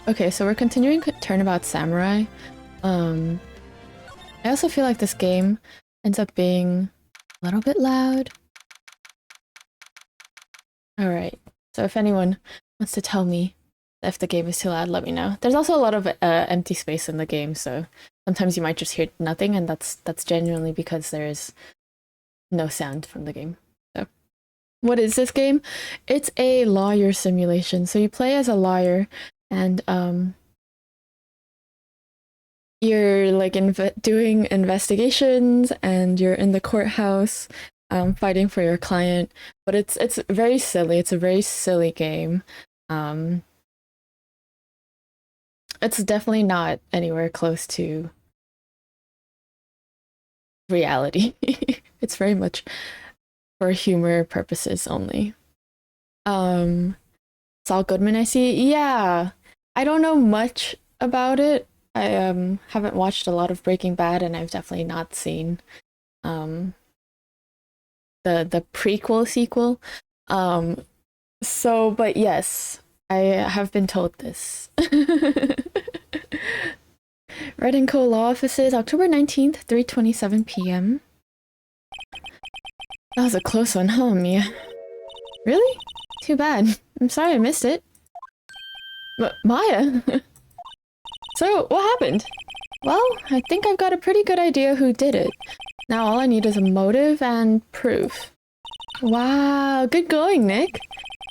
Okay, so we're continuing Turnabout Samurai. I also feel like this game ends up being a little bit loud. Alright, so if anyone wants to tell me if the game is too loud, let me know. There's also a lot of empty space in the game, so sometimes you might just hear nothing, and that's genuinely because there is no sound from the game. So, what is this game? It's a lawyer simulation. So you play as a lawyer, and you're like doing investigations, and you're in the courthouse fighting for your client. But it's very silly. It's a very silly game. It's definitely not anywhere close to reality. It's very much for humor purposes only. Saul Goodman, I see. Yeah, I don't know much about it. I haven't watched a lot of Breaking Bad, and I've definitely not seen the prequel sequel. So, but yes, I have been told this. Red & Co. Law Offices, October 19th, 3:27 p.m. That was a close one, huh, Mia? Really? Too bad. I'm sorry I missed it. But Maya? So, what happened? Well, I think I've got a pretty good idea who did it. Now all I need is a motive and proof. Wow, good going, Nick.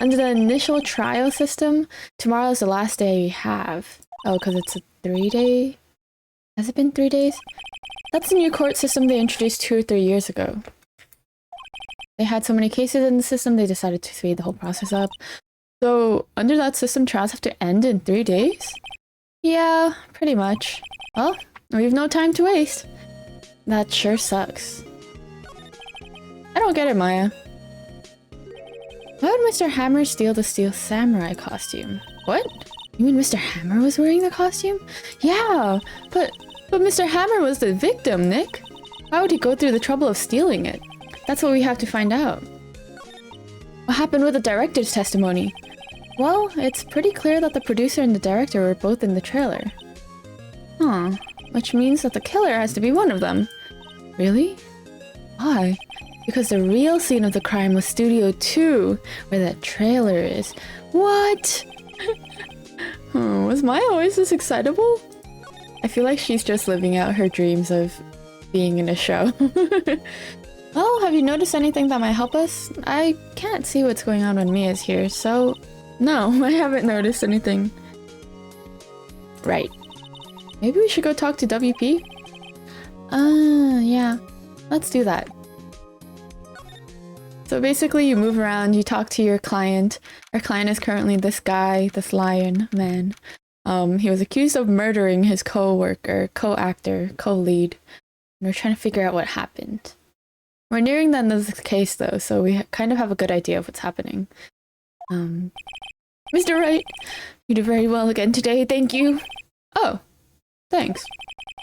Under the initial trial system, tomorrow is the last day we have. Oh, because it's a 3-day? Has it been 3 days? That's the new court system they introduced 2 or 3 years ago. They had so many cases in the system, they decided to speed the whole process up. So, under that system, trials have to end in 3 days? Yeah, pretty much. Well, we've no time to waste. That sure sucks. I don't get it, Maya. Why would Mr. Hammer steal the Steel Samurai costume? What? You mean Mr. Hammer was wearing the costume? Yeah, but Mr. Hammer was the victim, Nick. Why would he go through the trouble of stealing it? That's what we have to find out. What happened with the director's testimony? Well, it's pretty clear that the producer and the director were both in the trailer. Huh, which means that the killer has to be one of them. Really? Why? Because the real scene of the crime was Studio 2, where that trailer is. What? Was Maya always this excitable? I feel like she's just living out her dreams of being in a show. Oh, have you noticed anything that might help us? I can't see what's going on when Mia's here, so... No, I haven't noticed anything. Right. Maybe we should go talk to WP? Yeah. Let's do that. So basically you move around, you talk to your client. Our client is currently this guy, this lion man. He was accused of murdering his co-worker, co-actor, co-lead. And we're trying to figure out what happened. We're nearing the end of the case though, so we kind of have a good idea of what's happening. Mr. Wright, you did very well again today, thank you. Oh, thanks.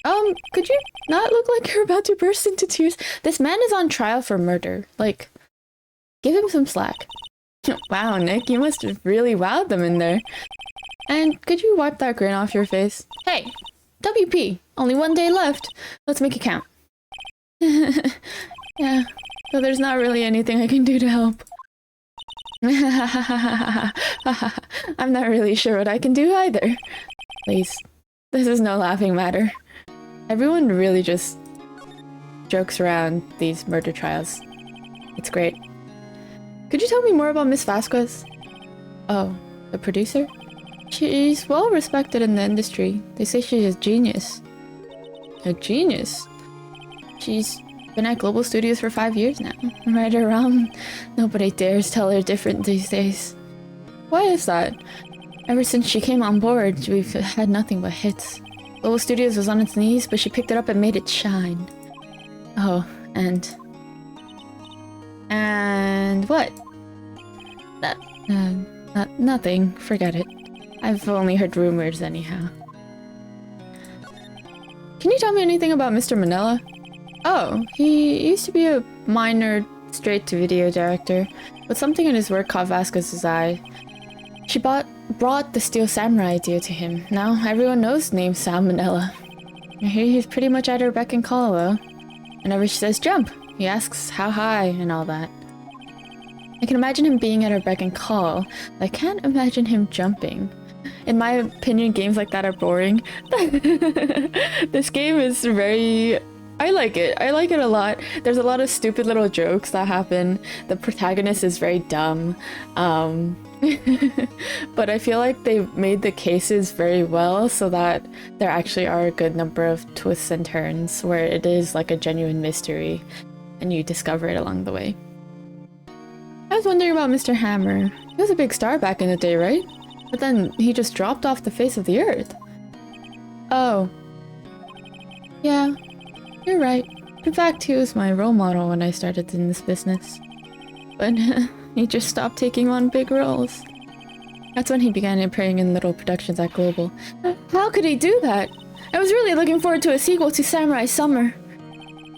Could you not look like you're about to burst into tears? This man is on trial for murder. Like, give him some slack. Wow, Nick, you must have really wowed them in there. And could you wipe that grin off your face? Hey, WP, only 1 day left. Let's make it count. Yeah, so there's not really anything I can do to help. I'm not really sure what I can do either. Please, this is no laughing matter. Everyone really just jokes around these murder trials. It's great. Could you tell me more about Miss Vasquez? Oh, the producer? She's well respected in the industry. They say she's a genius. A genius? She's been at Global Studios for 5 years now. Right or wrong, nobody dares tell her different these days. Why is that? Ever since she came on board, we've had nothing but hits. Global Studios was on its knees, but she picked it up and made it shine. Oh, and what? Nothing. Forget it. I've only heard rumors anyhow. Can you tell me anything about Mr. Manila? Oh, he used to be a minor straight-to-video director, but something in his work caught Vasquez's eye. She bought brought the Steel Samurai idea to him. Now everyone knows the name Salmonella. I hear he's pretty much at her beck and call, though. Whenever she says jump, he asks how high and all that. I can imagine him being at her beck and call, but I can't imagine him jumping. In my opinion, games like that are boring. This game is very... I like it. I like it a lot. There's a lot of stupid little jokes that happen. The protagonist is very dumb. But I feel like they made the cases very well so that there actually are a good number of twists and turns where it is like a genuine mystery and you discover it along the way. I was wondering about Mr. Hammer. He was a big star back in the day, right? But then he just dropped off the face of the earth. Oh. Yeah, you're right. In fact, he was my role model when I started in this business. But he just stopped taking on big roles. That's when he began appearing in little productions at Global. How could he do that? I was really looking forward to a sequel to Samurai Summer.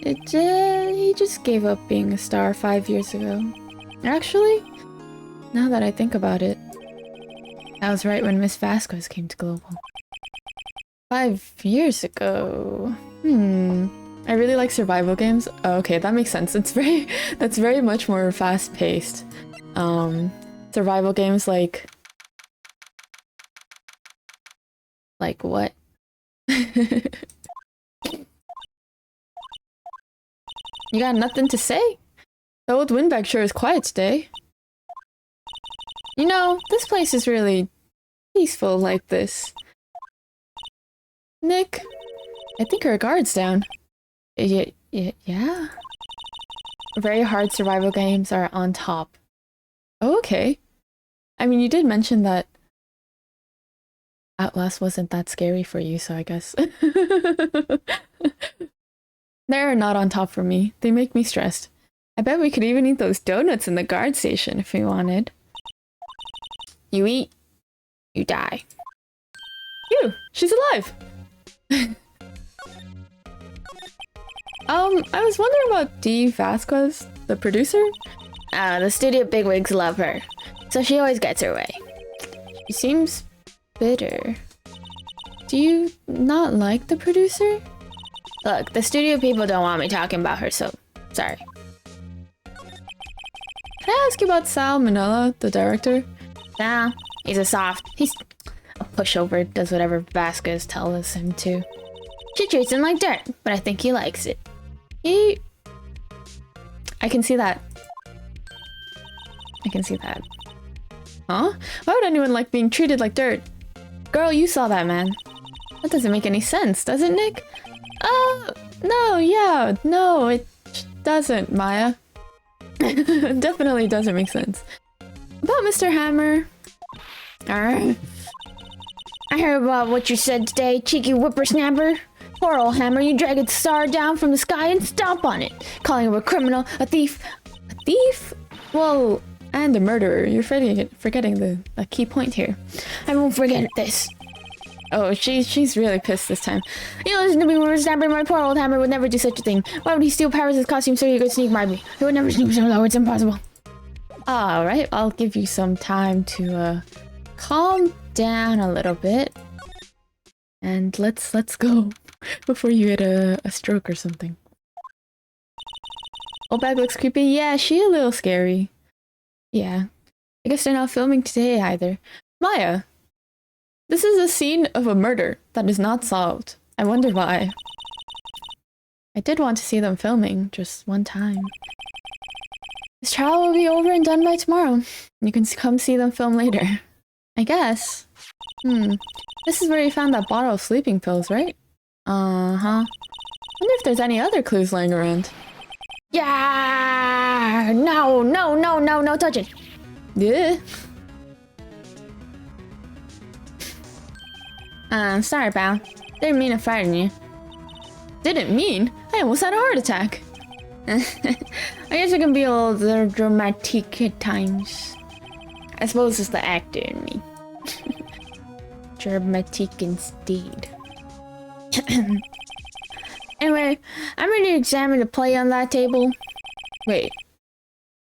He just gave up being a star 5 years ago. Actually, now that I think about it, that was right when Miss Vasquez came to Global. 5 years ago. I really like survival games. Oh, okay, that makes sense. That's very much more fast-paced. Survival games like what? You got nothing to say? The old windbag sure is quiet today. You know, this place is really peaceful like this. Nick, I think our guard's down. Yeah? Very hard survival games are on top. Oh, okay. I mean, you did mention that Outlast wasn't that scary for you, so I guess. They're not on top for me. They make me stressed. I bet we could even eat those donuts in the guard station if we wanted. You eat, you die. Phew, she's alive! I was wondering about Dee Vasquez, the producer? The studio bigwigs love her, so she always gets her way. She seems bitter. Do you not like the producer? Look, the studio people don't want me talking about her, so sorry. Can I ask you about Sal Manella, the director? Nah, he's a soft. He's a pushover, does whatever Vasquez tells him to. She treats him like dirt, but I think he likes it. I can see that. I can see that. Huh? Why would anyone like being treated like dirt? Girl, you saw that, man. That doesn't make any sense, does it, Nick? No, it doesn't, Maya. Definitely doesn't make sense. About Mr. Hammer. Alright. I heard about what you said today, cheeky whippersnapper. Poor old Hammer, you drag a star down from the sky and stomp on it, calling him a criminal, a thief. A thief? Well, and a murderer. You're forgetting the key point here. I won't forget this. Oh, she's really pissed this time. You know, listen to me, whippersnapper. My poor old Hammer would never do such a thing. Why would he steal Paris' costume so he could sneak by me? He would never sneak so low, it's impossible. Alright, I'll give you some time to calm down a little bit. And let's go before you get a stroke or something. Old bag looks creepy. Yeah, she a little scary. Yeah. I guess they're not filming today either. Maya! This is a scene of a murder that is not solved. I wonder why. I did want to see them filming, just one time. This trial will be over and done by tomorrow. You can come see them film later. I guess. This is where you found that bottle of sleeping pills, right? Uh-huh. Wonder if there's any other clues lying around. Yeah! No, touch it! Yeah. Sorry, pal. Didn't mean to frighten you. Didn't mean? I almost had a heart attack. I guess it can be a little dramatic at times. I suppose it's the actor in me. Dramatic indeed. Anyway, I'm ready to examine the play on that table. Wait.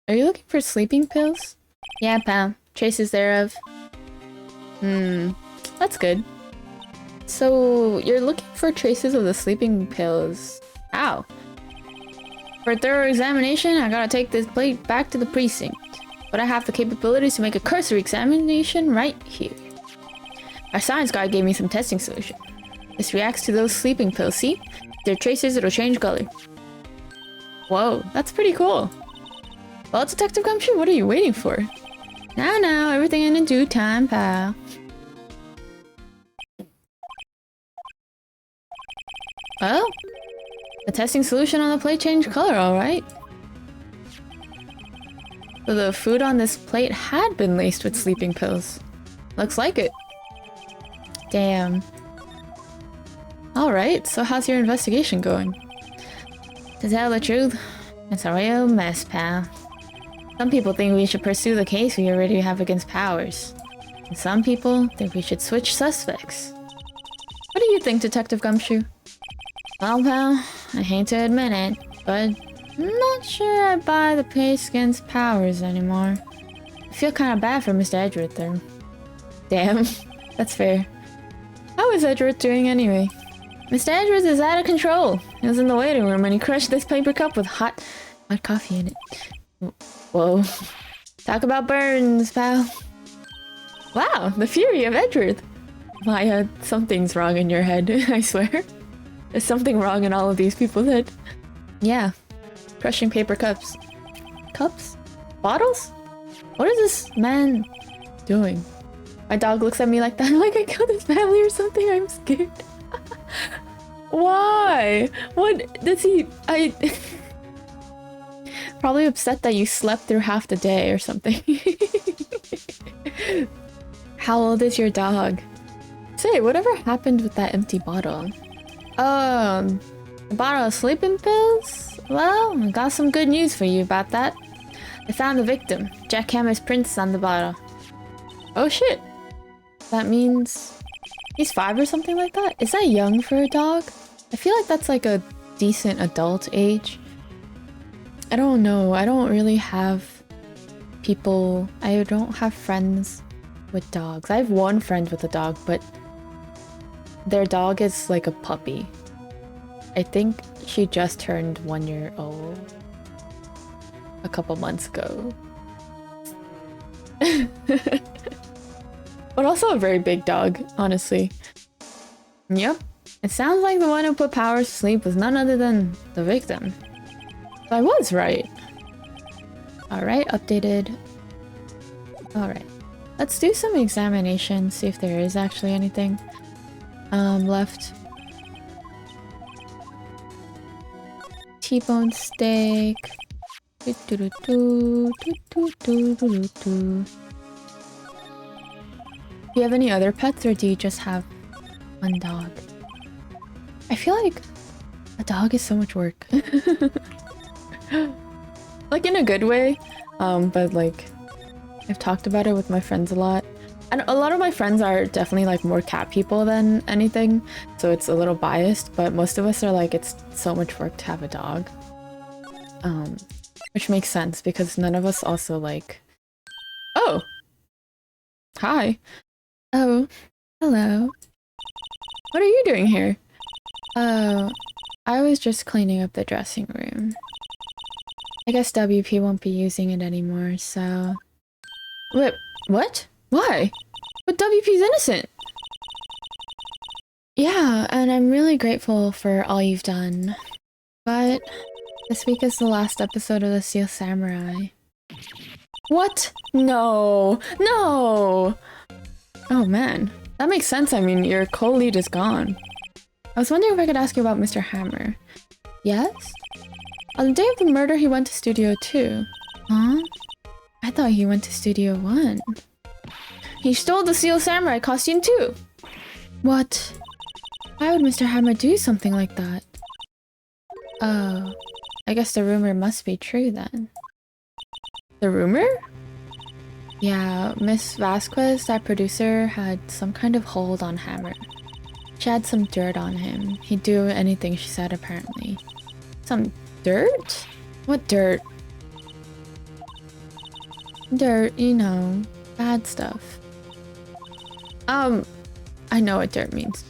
Are you looking for sleeping pills? Yeah, pal. Traces thereof. That's good. So, you're looking for traces of the sleeping pills. Ow. For a thorough examination, I gotta take this plate back to the precinct. But I have the capabilities to make a cursory examination right here. Our science guy gave me some testing solution. This reacts to those sleeping pills, see? If there are traces, it'll change color. Whoa, that's pretty cool. Well, Detective Gumshoe, what are you waiting for? Now, everything in due time, pal. Oh? The testing solution on the plate changed color, alright. So the food on this plate had been laced with sleeping pills. Looks like it. Damn. Alright, so how's your investigation going? To tell the truth, it's a real mess, pal. Some people think we should pursue the case we already have against Powers. And some people think we should switch suspects. What do you think, Detective Gumshoe? Well, pal, I hate to admit it, but I'm not sure I buy the case against Powers anymore. I feel kind of bad for Mr. Edgeworth, though. Damn, that's fair. How is Edgeworth doing anyway? Mr. Edgeworth is out of control. He was in the waiting room and he crushed this paper cup with hot coffee in it. Whoa. Talk about burns, pal. Wow, the fury of Edgeworth. Maya, something's wrong in your head, I swear. There's something wrong in all of these people's head. Yeah. Crushing paper cups. Cups? Bottles? What is this man doing? My dog looks at me like that, like I killed his family or something. I'm scared. Why? What does he... Probably upset that you slept through half the day or something. How old is your dog? Say, whatever happened with that empty bottle? A bottle of sleeping pills? Well, I got some good news for you about that. I found the victim. Jack Hammer's prints on the bottle. Oh shit. That means... he's 5 or something like that? Is that young for a dog? I feel like that's like a decent adult age. I don't know. I don't really have people... I don't have friends with dogs. I have one friend with a dog, but their dog is like a puppy. I think she just turned 1 year old a couple months ago. But also a very big dog, honestly. Yep. It sounds like the one who put Powers to sleep was none other than the victim. So I was right. Alright, updated. Alright. Let's do some examination, see if there is actually anything left. T-bone steak. Do you have any other pets, or do you just have one dog? I feel like a dog is so much work. Like in a good way, but like I've talked about it with my friends a lot. And a lot of my friends are definitely like more cat people than anything, so it's a little biased, but most of us are like, it's so much work to have a dog. Which makes sense because none of us also like... Oh! Hi! Oh, hello. What are you doing here? Oh, I was just cleaning up the dressing room. I guess WP won't be using it anymore, so... Wait, what? Why? But WP's innocent! Yeah, and I'm really grateful for all you've done. But this week is the last episode of the Steel Samurai. What? No! No! Oh man, that makes sense. I mean, your co-lead is gone. I was wondering if I could ask you about Mr. Hammer. Yes? On the day of the murder, he went to Studio 2. Huh? I thought he went to Studio 1. He stole the Steel Samurai costume too! What? Why would Mr. Hammer do something like that? Oh, I guess the rumor must be true then. The rumor? Yeah, Miss Vasquez, that producer, had some kind of hold on Hammer. She had some dirt on him. He'd do anything she said, apparently. Some dirt? What dirt? Dirt, you know, bad stuff. I know what dirt means.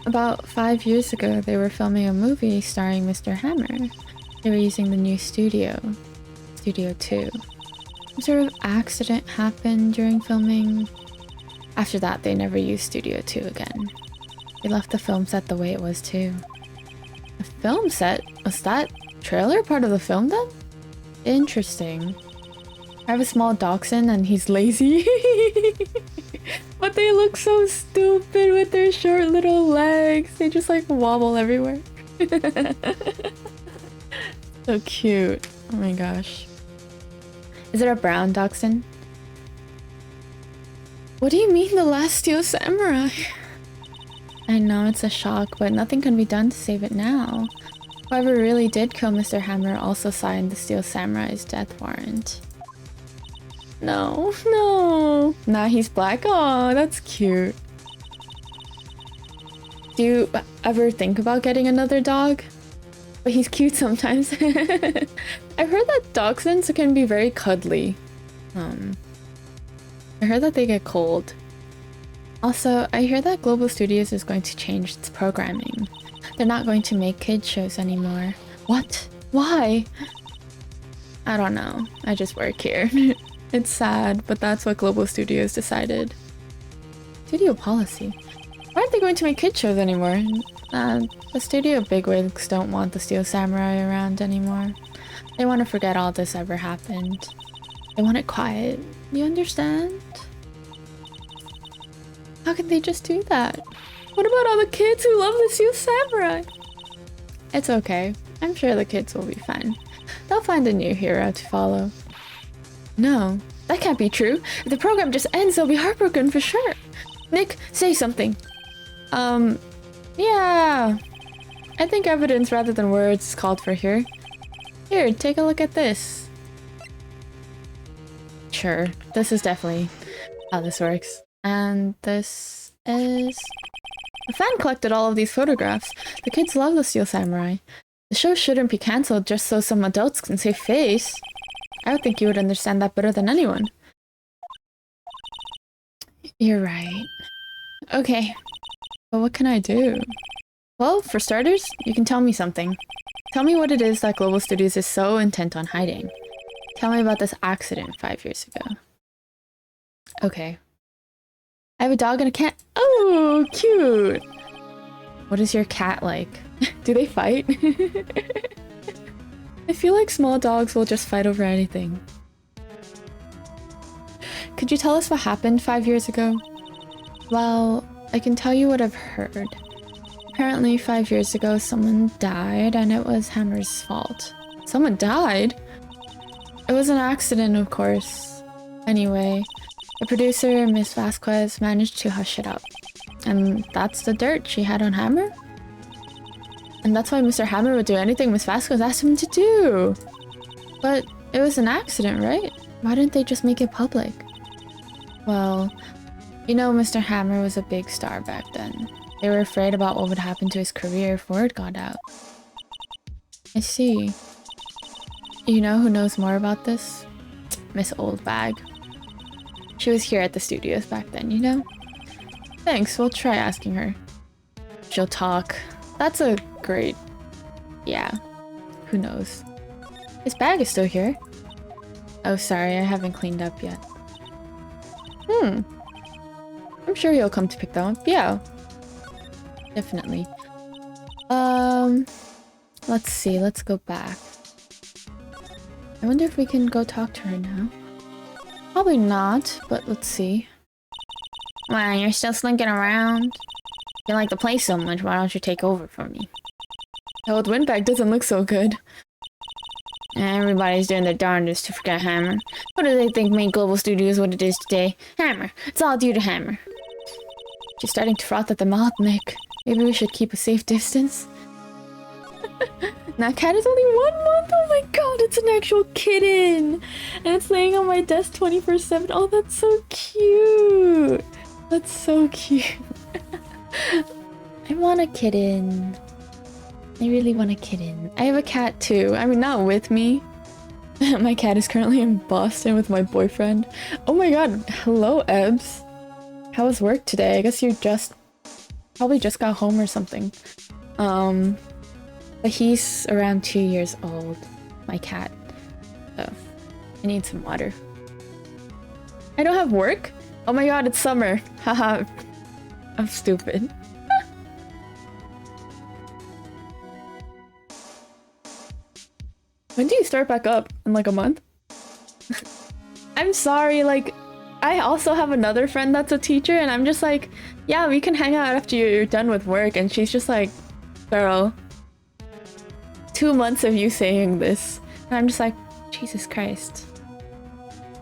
About 5 years ago, they were filming a movie starring Mr. Hammer. They were using the new studio, Studio 2. Some sort of accident happened during filming. After that, they never used Studio 2 again. They left the film set the way it was too. The film set? Was that trailer part of the film then? Interesting. I have a small dachshund and he's lazy. But they look so stupid with their short little legs. They just like wobble everywhere. So cute. Oh my gosh. Is it a brown dachshund? What do you mean the last Steel Samurai? I know it's a shock, but nothing can be done to save it now. Whoever really did kill Mr. Hammer also signed the Steel Samurai's death warrant. No, no. Nah, he's black. Oh, that's cute. Do you ever think about getting another dog? But he's cute sometimes. I've heard that dachshunds can be very cuddly. I heard that they get cold. Also, I hear that Global Studios is going to change its programming. They're not going to make kids shows anymore. What? Why? I don't know. I just work here. It's sad, but that's what Global Studios decided. Studio policy? Why aren't they going to make kids shows anymore? The studio bigwigs don't want the Steel Samurai around anymore. They want to forget all this ever happened. They want it quiet. You understand? How can they just do that? What about all the kids who love the Steel Samurai? It's okay. I'm sure the kids will be fine. They'll find a new hero to follow. No, that can't be true. If the program just ends, they'll be heartbroken for sure. Nick, say something. Yeah. I think evidence rather than words is called for here. Here, take a look at this. Sure, this is definitely how this works. And this is... The fan collected all of these photographs. The kids love the Steel Samurai. The show shouldn't be cancelled just so some adults can save face. I would think you would understand that better than anyone. You're right. Okay, but what can I do? Well, for starters, you can tell me something. Tell me what it is that Global Studios is so intent on hiding. Tell me about this accident 5 years ago. Okay. I have a dog and a cat. Oh, cute! What is your cat like? Do they fight? I feel like small dogs will just fight over anything. Could you tell us what happened 5 years ago? Well, I can tell you what I've heard. Apparently 5 years ago someone died and it was Hammer's fault. Someone died? It was an accident, of course. Anyway, the producer, Miss Vasquez, managed to hush it up. And that's the dirt she had on Hammer? And that's why Mr. Hammer would do anything Miss Vasquez asked him to do. But it was an accident, right? Why didn't they just make it public? Well, you know Mr. Hammer was a big star back then. They were afraid about what would happen to his career if word got out. I see. You know who knows more about this? Miss Oldbag. She was here at the studios back then, you know? Thanks, we'll try asking her. She'll talk. That's a great... Yeah. Who knows? His bag is still here. Oh, sorry, I haven't cleaned up yet. I'm sure he'll come to pick that up. Yeah. Definitely. Let's see, let's go back. I wonder if we can go talk to her now. Probably not, but let's see. Wow, you're still slinking around? You like the place so much, why don't you take over for me? The old windbag doesn't look so good. Everybody's doing their darndest to forget Hammer. What do they think made Global Studios what it is today? Hammer! It's all due to Hammer. She's starting to froth at the mouth, Nick. Maybe we should keep a safe distance? That cat is only 1 month? Oh my god, it's an actual kitten! And it's laying on my desk 24/7. Oh, that's so cute! That's so cute. I want a kitten. I really want a kitten. I have a cat too. I mean, not with me. My cat is currently in Boston with my boyfriend. Oh my god, hello, Ebbs. How was work today? I guess you probably just got home or something. But he's around 2 years old, my cat. So I need some water. I don't have work? Oh my god, it's summer. Haha. I'm stupid. When do you start back up? In like a month? I'm sorry, like, I also have another friend that's a teacher and I'm just like, yeah, we can hang out after you're done with work, and she's just like, girl, 2 months of you saying this. And I'm just like, Jesus Christ.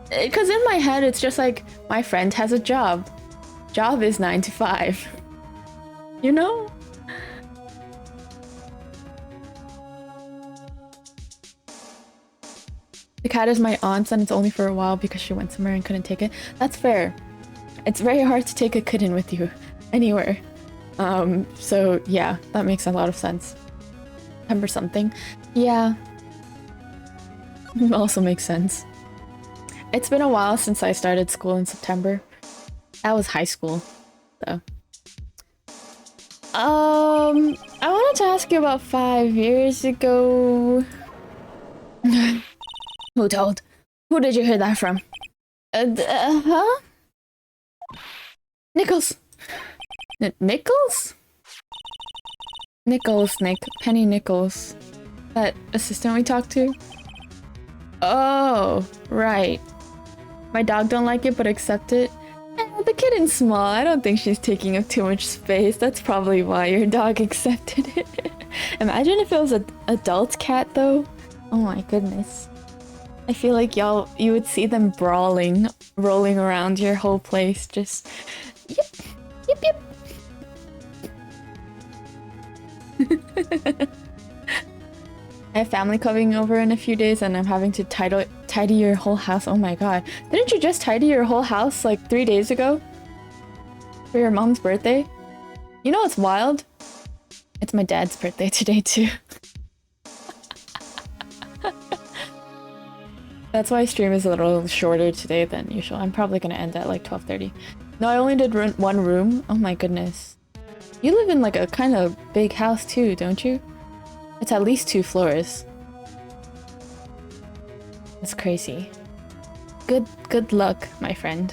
Because in my head, it's just like, my friend has a job. Job is 9 to 5. You know? The cat is my aunt's and it's only for a while because she went somewhere and couldn't take it. That's fair. It's very hard to take a kitten with you anywhere. So yeah, that makes a lot of sense. September something. Yeah. Also makes sense. It's been a while since I started school in September. That was high school, though. I wanted to ask you about 5 years ago. Who told? Who did you hear that from? Huh? Nichols! Nichols? Nichols, Nick. Penny Nichols. That assistant we talked to? Oh, right. My dog don't like it, but accept it. The kitten's small. I don't think she's taking up too much space. That's probably why your dog accepted it. Imagine if it was an adult cat, though. Oh my goodness. I feel like you would see them brawling, rolling around your whole place. Just, yep, yep, yep. I have family coming over in a few days and I'm having to tidy your whole house. Oh my god. Didn't you just tidy your whole house like 3 days ago? For your mom's birthday? You know what's wild? It's my dad's birthday today too. That's why stream is a little shorter today than usual. I'm probably gonna end at like 12:30. No, I only did one room. Oh my goodness. You live in like a kind of big house too, don't you? It's at least 2 floors. That's crazy. Good luck, my friend.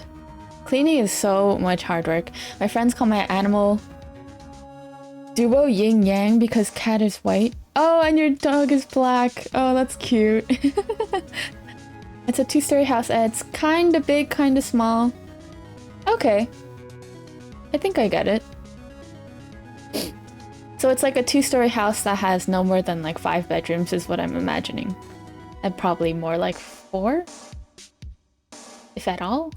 Cleaning is so much hard work. My friends call my animal duo yin yang because cat is white. Oh, and your dog is black. Oh, that's cute. It's a 2-story house. It's kinda big, kinda small. Okay. I think I get it. So it's like a 2-story house that has no more than like 5 bedrooms is what I'm imagining. And probably more like 4? If at all?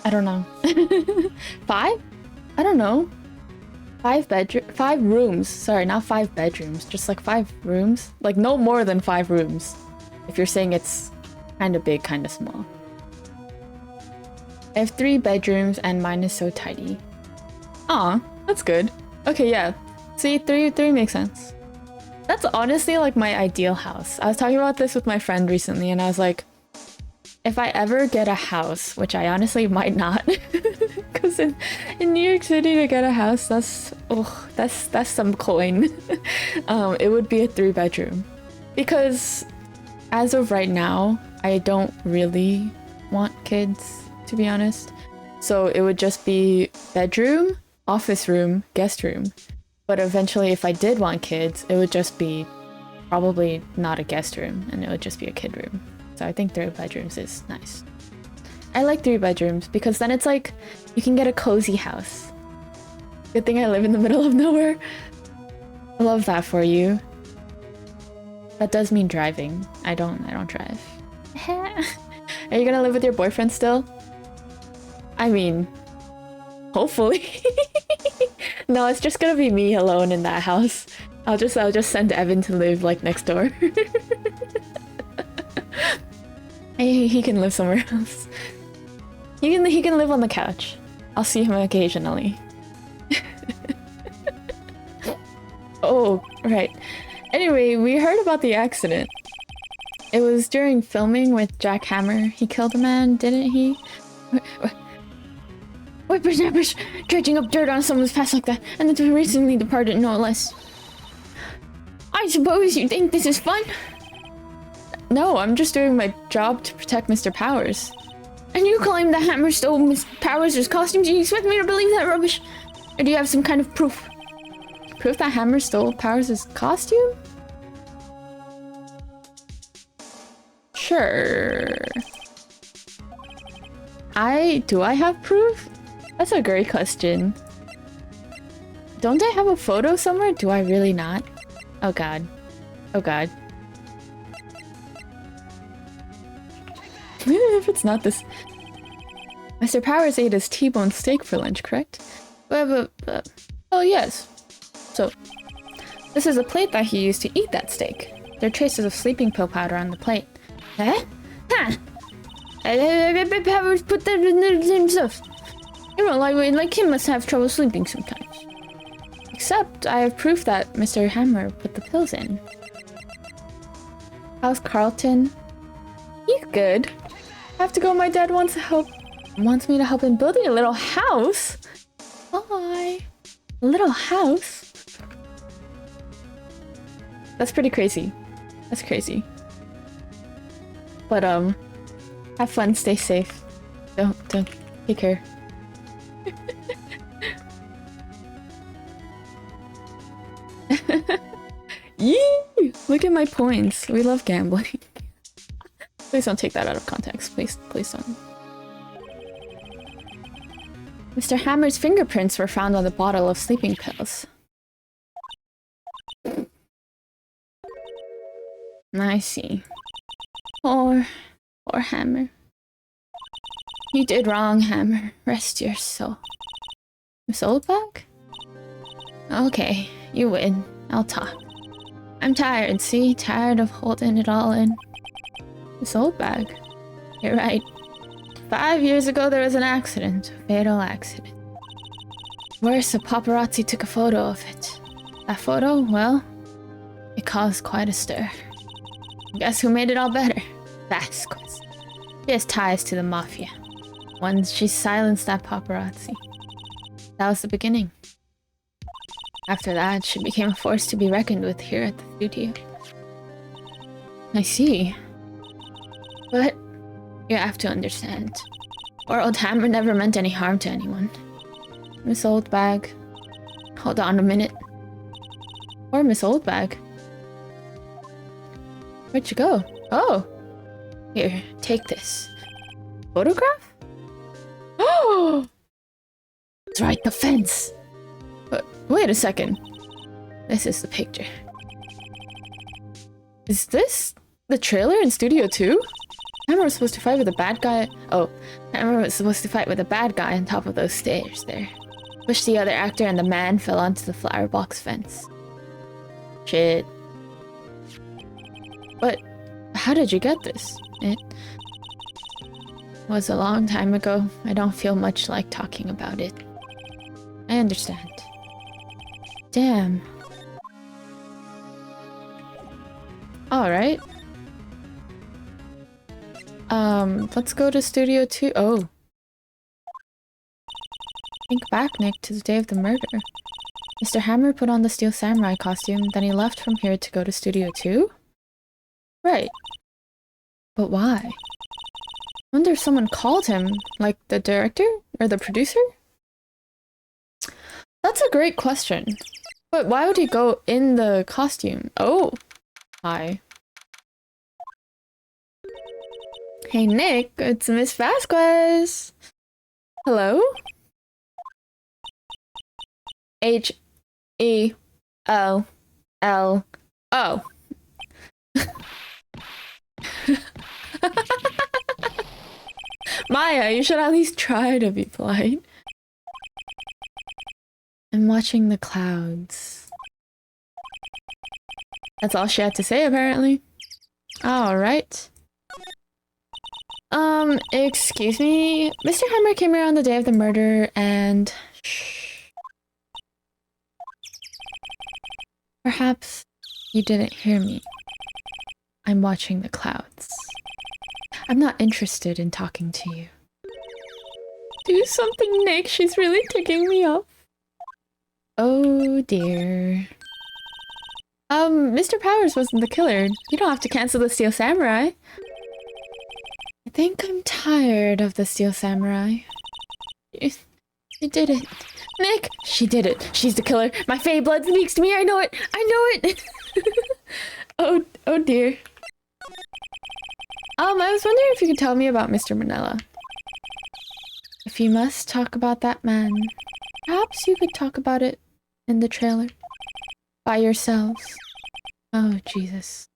I don't know. 5? I don't know. 5 rooms. Sorry, not 5 bedrooms. Just like 5 rooms. Like no more than 5 rooms. If you're saying it's kind of big, kind of small. I have 3 bedrooms and mine is so tidy. Aw, that's good. Okay, yeah. See, 3 makes sense. That's honestly like my ideal house. I was talking about this with my friend recently and I was like, if I ever get a house, which I honestly might not, because in New York City to get a house, that's some coin. It would be a 3-bedroom. Because as of right now, I don't really want kids, to be honest. So it would just be bedroom, office room, guest room. But eventually if I did want kids, it would just be probably not a guest room and it would just be a kid room. So I think 3 bedrooms is nice. I like 3 bedrooms because then it's like you can get a cozy house. Good thing I live in the middle of nowhere. I love that for you. That does mean driving. I don't drive. Are you gonna live with your boyfriend still? I mean, hopefully. No, it's just gonna be me alone in that house. I'll just send Evan to live like next door. He can live somewhere else. He can live on the couch. I'll see him occasionally. Oh, right. Anyway, we heard about the accident. It was during filming with Jack Hammer. He killed a man, didn't he? Whippersnappers dredging up dirt on someone's past like that, and then recently departed, no less. I suppose you think this is fun? No, I'm just doing my job to protect Mr. Powers. And you claim the hammer stole Miss Powers' costumes? You expect me to believe that rubbish? Or do you have some kind of proof? Proof that hammer stole Powers' costume? Sure. Do I have proof? That's a great question. Don't I have a photo somewhere? Do I really not? Oh god. Oh god. If it's not this... Mr. Powers ate his T-bone steak for lunch, correct? Oh yes. So, this is a plate that he used to eat that steak. There are traces of sleeping pill powder on the plate. Eh? Huh? Powers put that in the same stuff. You know, like him must have trouble sleeping sometimes. Except, I have proof that Mr. Hammer put the pills in. How's Carlton? He's good. I have to go. My dad wants me to help in building a little house. Why? A little house? That's pretty crazy. That's crazy. But have fun, stay safe. Don't take care. Yee! Look at my points. We love gambling. Please don't take that out of context. Please don't. Mr. Hammer's fingerprints were found on the bottle of sleeping pills. I see. Poor Hammer. You did wrong, Hammer. Rest your soul. Miss Oldbag? Okay, you win. I'll talk. I'm tired, see? Tired of holding it all in. Miss Oldbag. You're right. 5 years ago there was an accident. A fatal accident. Worse, a paparazzi took a photo of it. That photo, well, it caused quite a stir. Guess who made it all better? Vasquez. She has ties to the mafia. Once she silenced that paparazzi. That was the beginning. After that, she became a force to be reckoned with here at the studio. I see. But you have to understand. Poor old Hammer never meant any harm to anyone. Miss Oldbag. Hold on a minute. Poor Miss Oldbag. Where'd you go? Oh! Here, take this. Photograph? Oh! That's right, the fence! Wait a second. This is the picture. Is this the trailer in Studio 2? Hammer was supposed to fight with a bad guy. Oh, Hammer was supposed to fight with a bad guy on top of those stairs there. Pushed the other actor and the man fell onto the flower box fence. Shit. But how did you get this? It was a long time ago. I don't feel much like talking about it. I understand. Damn. Alright. Let's go to Studio 2. Oh. Think back, Nick, to the day of the murder. Mr. Hammer put on the Steel Samurai costume, then he left from here to go to Studio 2? Right. But why? Wonder if someone called him, like the director? Or the producer? That's a great question. But why would he go in the costume? Oh. Hi. Hey Nick, it's Miss Vasquez. Hello? H-E-L-L-O. Maya, you should at least try to be polite. I'm watching the clouds. That's all she had to say, apparently. Alright. Excuse me? Mr. Hammer came here on the day of the murder and... Shh. Perhaps you didn't hear me. I'm watching the clouds. I'm not interested in talking to you. Do something, Nick. She's really ticking me off. Oh dear. Mr. Powers wasn't the killer. You don't have to cancel the Steel Samurai. I think I'm tired of the Steel Samurai. You did it. Nick! She did it. She's the killer. My Fey blood speaks to me. I know it. I know it. Oh dear. I was wondering if you could tell me about Mr. Manila. If you must talk about that man, perhaps you could talk about it in the trailer. By yourselves. Oh, Jesus.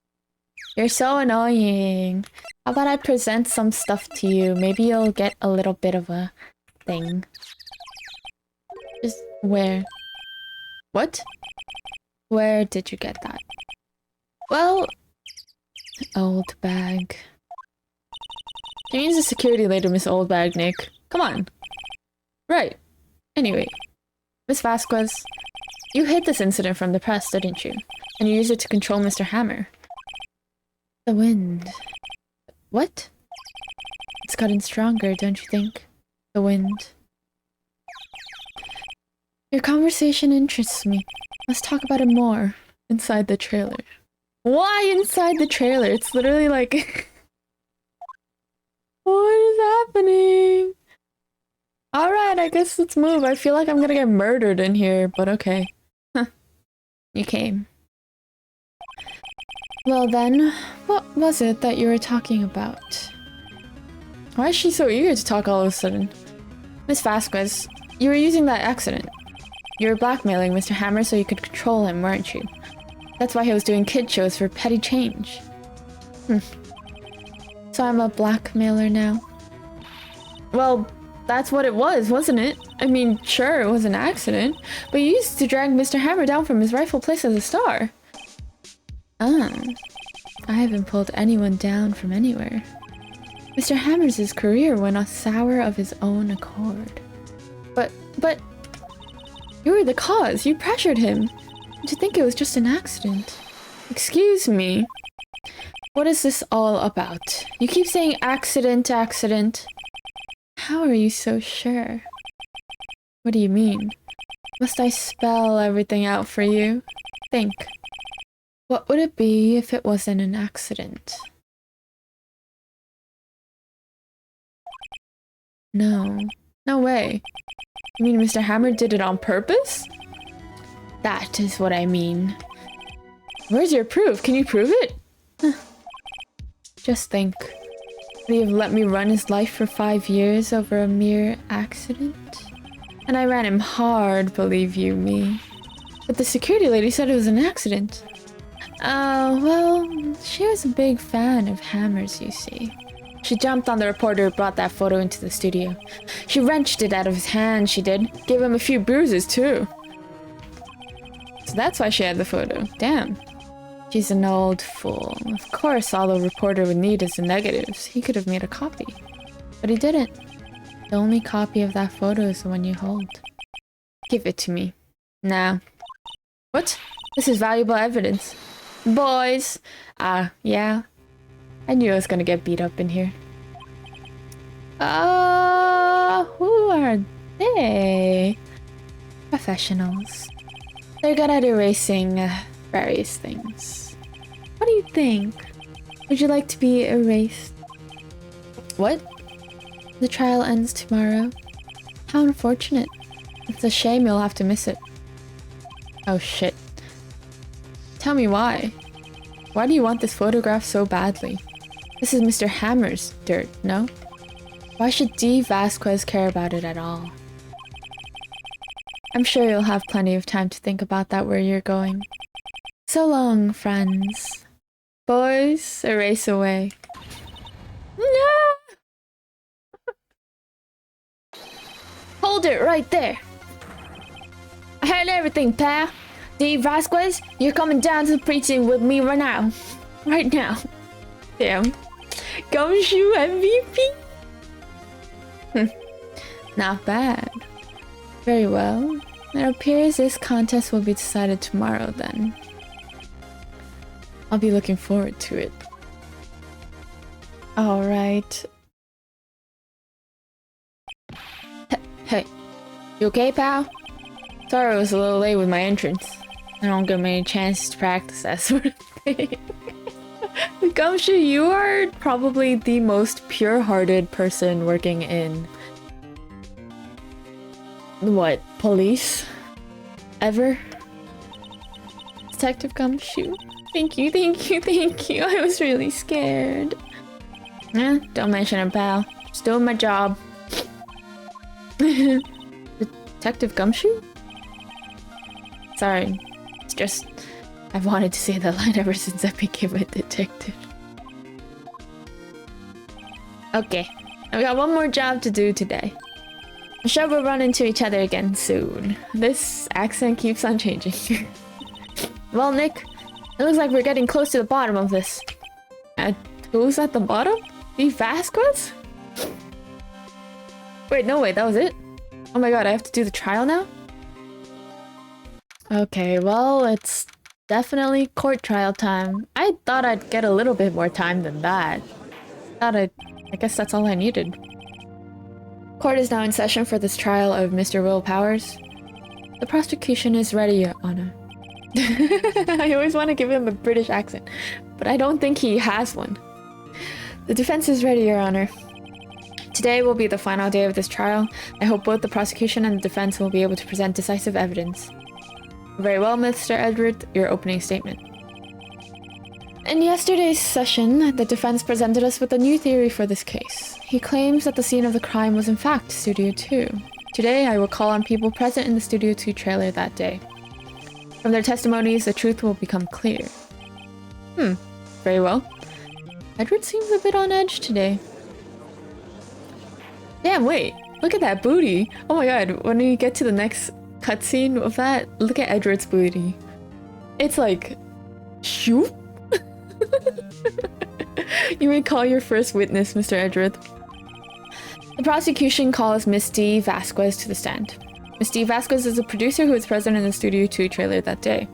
You're so annoying. How about I present some stuff to you? Maybe you'll get a little bit of a thing. Just where? What? Where did you get that? Well, old bag. She means the security lady, Miss Old Bag, Nick. Come on. Right. Anyway, Miss Vasquez, you hid this incident from the press, didn't you? And you used it to control Mr. Hammer. The wind. What? It's gotten stronger, don't you think? The wind. Your conversation interests me. Let's talk about it more. Inside the trailer. Why inside the trailer? It's literally like... What is happening? Alright, I guess let's move. I feel like I'm gonna get murdered in here, but okay. Huh. You came. Well then, what was it that you were talking about? Why is she so eager to talk all of a sudden? Miss Vasquez, you were using that accident. You were blackmailing Mr. Hammer so you could control him, weren't you? That's why he was doing kid shows for petty change. So I'm a blackmailer now? Well, that's what it was, wasn't it? I mean, sure, it was an accident, but you used to drag Mr. Hammer down from his rightful place as a star. Ah, I haven't pulled anyone down from anywhere. Mr. Hammer's career went off sour of his own accord. But... You were the cause. You pressured him. To think it was just an accident. Excuse me. What is this all about? You keep saying accident, accident. How are you so sure? What do you mean? Must I spell everything out for you? Think. What would it be if it wasn't an accident? No. No way. You mean Mr. Hammer did it on purpose? That is what I mean. Where's your proof? Can you prove it? Just think. Would he have let me run his life for 5 years over a mere accident? And I ran him hard, believe you me. But the security lady said it was an accident. Well, she was a big fan of Hammer's, you see. She jumped on the reporter who brought that photo into the studio. She wrenched it out of his hand, she did. Gave him a few bruises, too. So that's why she had the photo. Damn. She's an old fool. Of course, all the reporter would need is the negatives. He could have made a copy. But he didn't. The only copy of that photo is the one you hold. Give it to me. Now. What? This is valuable evidence. Boys! Yeah. I knew I was gonna get beat up in here. Who are they? Professionals. They're good at erasing various things. What do you think? Would you like to be erased? What? The trial ends tomorrow. How unfortunate. It's a shame you'll have to miss it. Oh shit. Tell me why. Why do you want this photograph so badly? This is Mr. Hammer's dirt, no? Why should D. Vasquez care about it at all? I'm sure you'll have plenty of time to think about that where you're going. So long, friends. Boys, erase away. No! Hold it right there. I heard everything, pal. D. Vasquez, you're coming down to the precinct with me right now. Right now. Damn. Gumshoe MVP? Not bad. Very well. It appears this contest will be decided tomorrow then. I'll be looking forward to it. Alright. Hey, you okay, pal? Sorry I was a little late with my entrance. I don't get many chances to practice that sort of thing. Gumshoe, you are probably the most pure-hearted person working in... what? Police? Ever? Detective Gumshoe. Thank you, thank you, thank you. I was really scared. Eh, don't mention it, pal. Just doing my job. Detective Gumshoe? Sorry. It's just... I've wanted to say that line ever since I became a detective. Okay. I've got one more job to do today. I'm sure we'll run into each other again soon. This accent keeps on changing. Well, Nick, it looks like we're getting close to the bottom of this. Who's at the bottom? The Vasquez? Wait, no, wait, that was it? Oh my god, I have to do the trial now? Okay, well, it's definitely court trial time. I thought I'd get a little bit more time than that. I guess that's all I needed. Court is now in session for this trial of Mr. Will Powers. The prosecution is ready, Your Honor. I always want to give him a British accent, but I don't think he has one. The defense is ready, Your Honor. Today will be the final day of this trial. I hope both the prosecution and the defense will be able to present decisive evidence. Very well, Mr. Edward, your opening statement. In yesterday's session, the defense presented us with a new theory for this case. He claims that the scene of the crime was in fact Studio 2. Today, I will call on people present in the Studio 2 trailer that day. From their testimonies, the truth will become clear. Very well. Edward seems a bit on edge today. Damn, wait. Look at that booty. Oh my god, when we get to the next cutscene of that, look at Edward's booty. It's like... shoot? You may call your first witness, Mr. Edward. The prosecution calls Miss D. Vasquez to the stand. Miss D. Vasquez is a producer who was present in the Studio 2 trailer that day.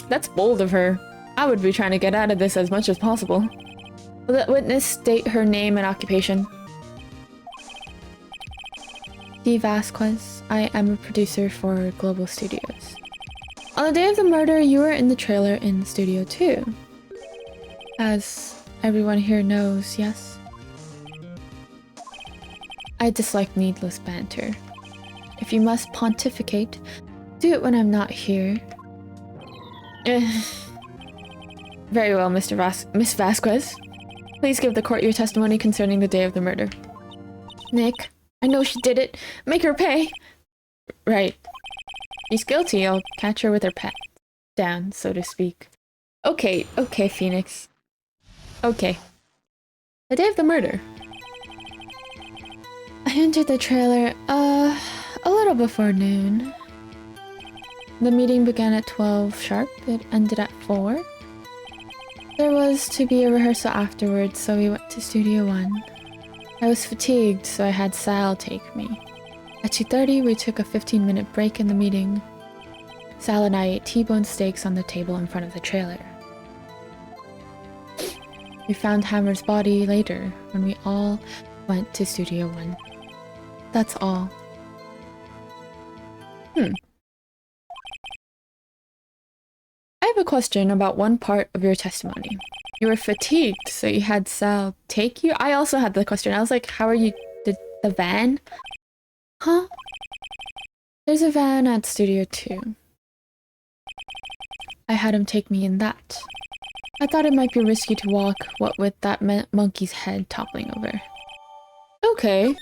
That's bold of her. I would be trying to get out of this as much as possible. Will the witness state her name and occupation? D. Vasquez. I am a producer for Global Studios. On the day of the murder, you were in the trailer in Studio 2. As everyone here knows, yes? I dislike needless banter. If you must pontificate, do it when I'm not here. Very well, Miss Vasquez. Please give the court your testimony concerning the day of the murder. Nick, I know she did it. Make her pay. Right. She's guilty. I'll catch her with her pants down, so to speak. Okay, Phoenix. Okay. The day of the murder. I entered the trailer, a little before noon. The meeting began at 12 sharp. It ended at 4. There was to be a rehearsal afterwards, so we went to Studio 1. I was fatigued, so I had Sal take me. At 2:30, we took a 15-minute break in the meeting. Sal and I ate T-bone steaks on the table in front of the trailer. We found Hammer's body later, when we all went to Studio 1. That's all. I have a question about one part of your testimony. You were fatigued, so you had Sal take you? I also had the question. I was like, how are you... the van? Huh? There's a van at Studio 2. I had him take me in that. I thought it might be risky to walk, what with that monkey's head toppling over. Okay.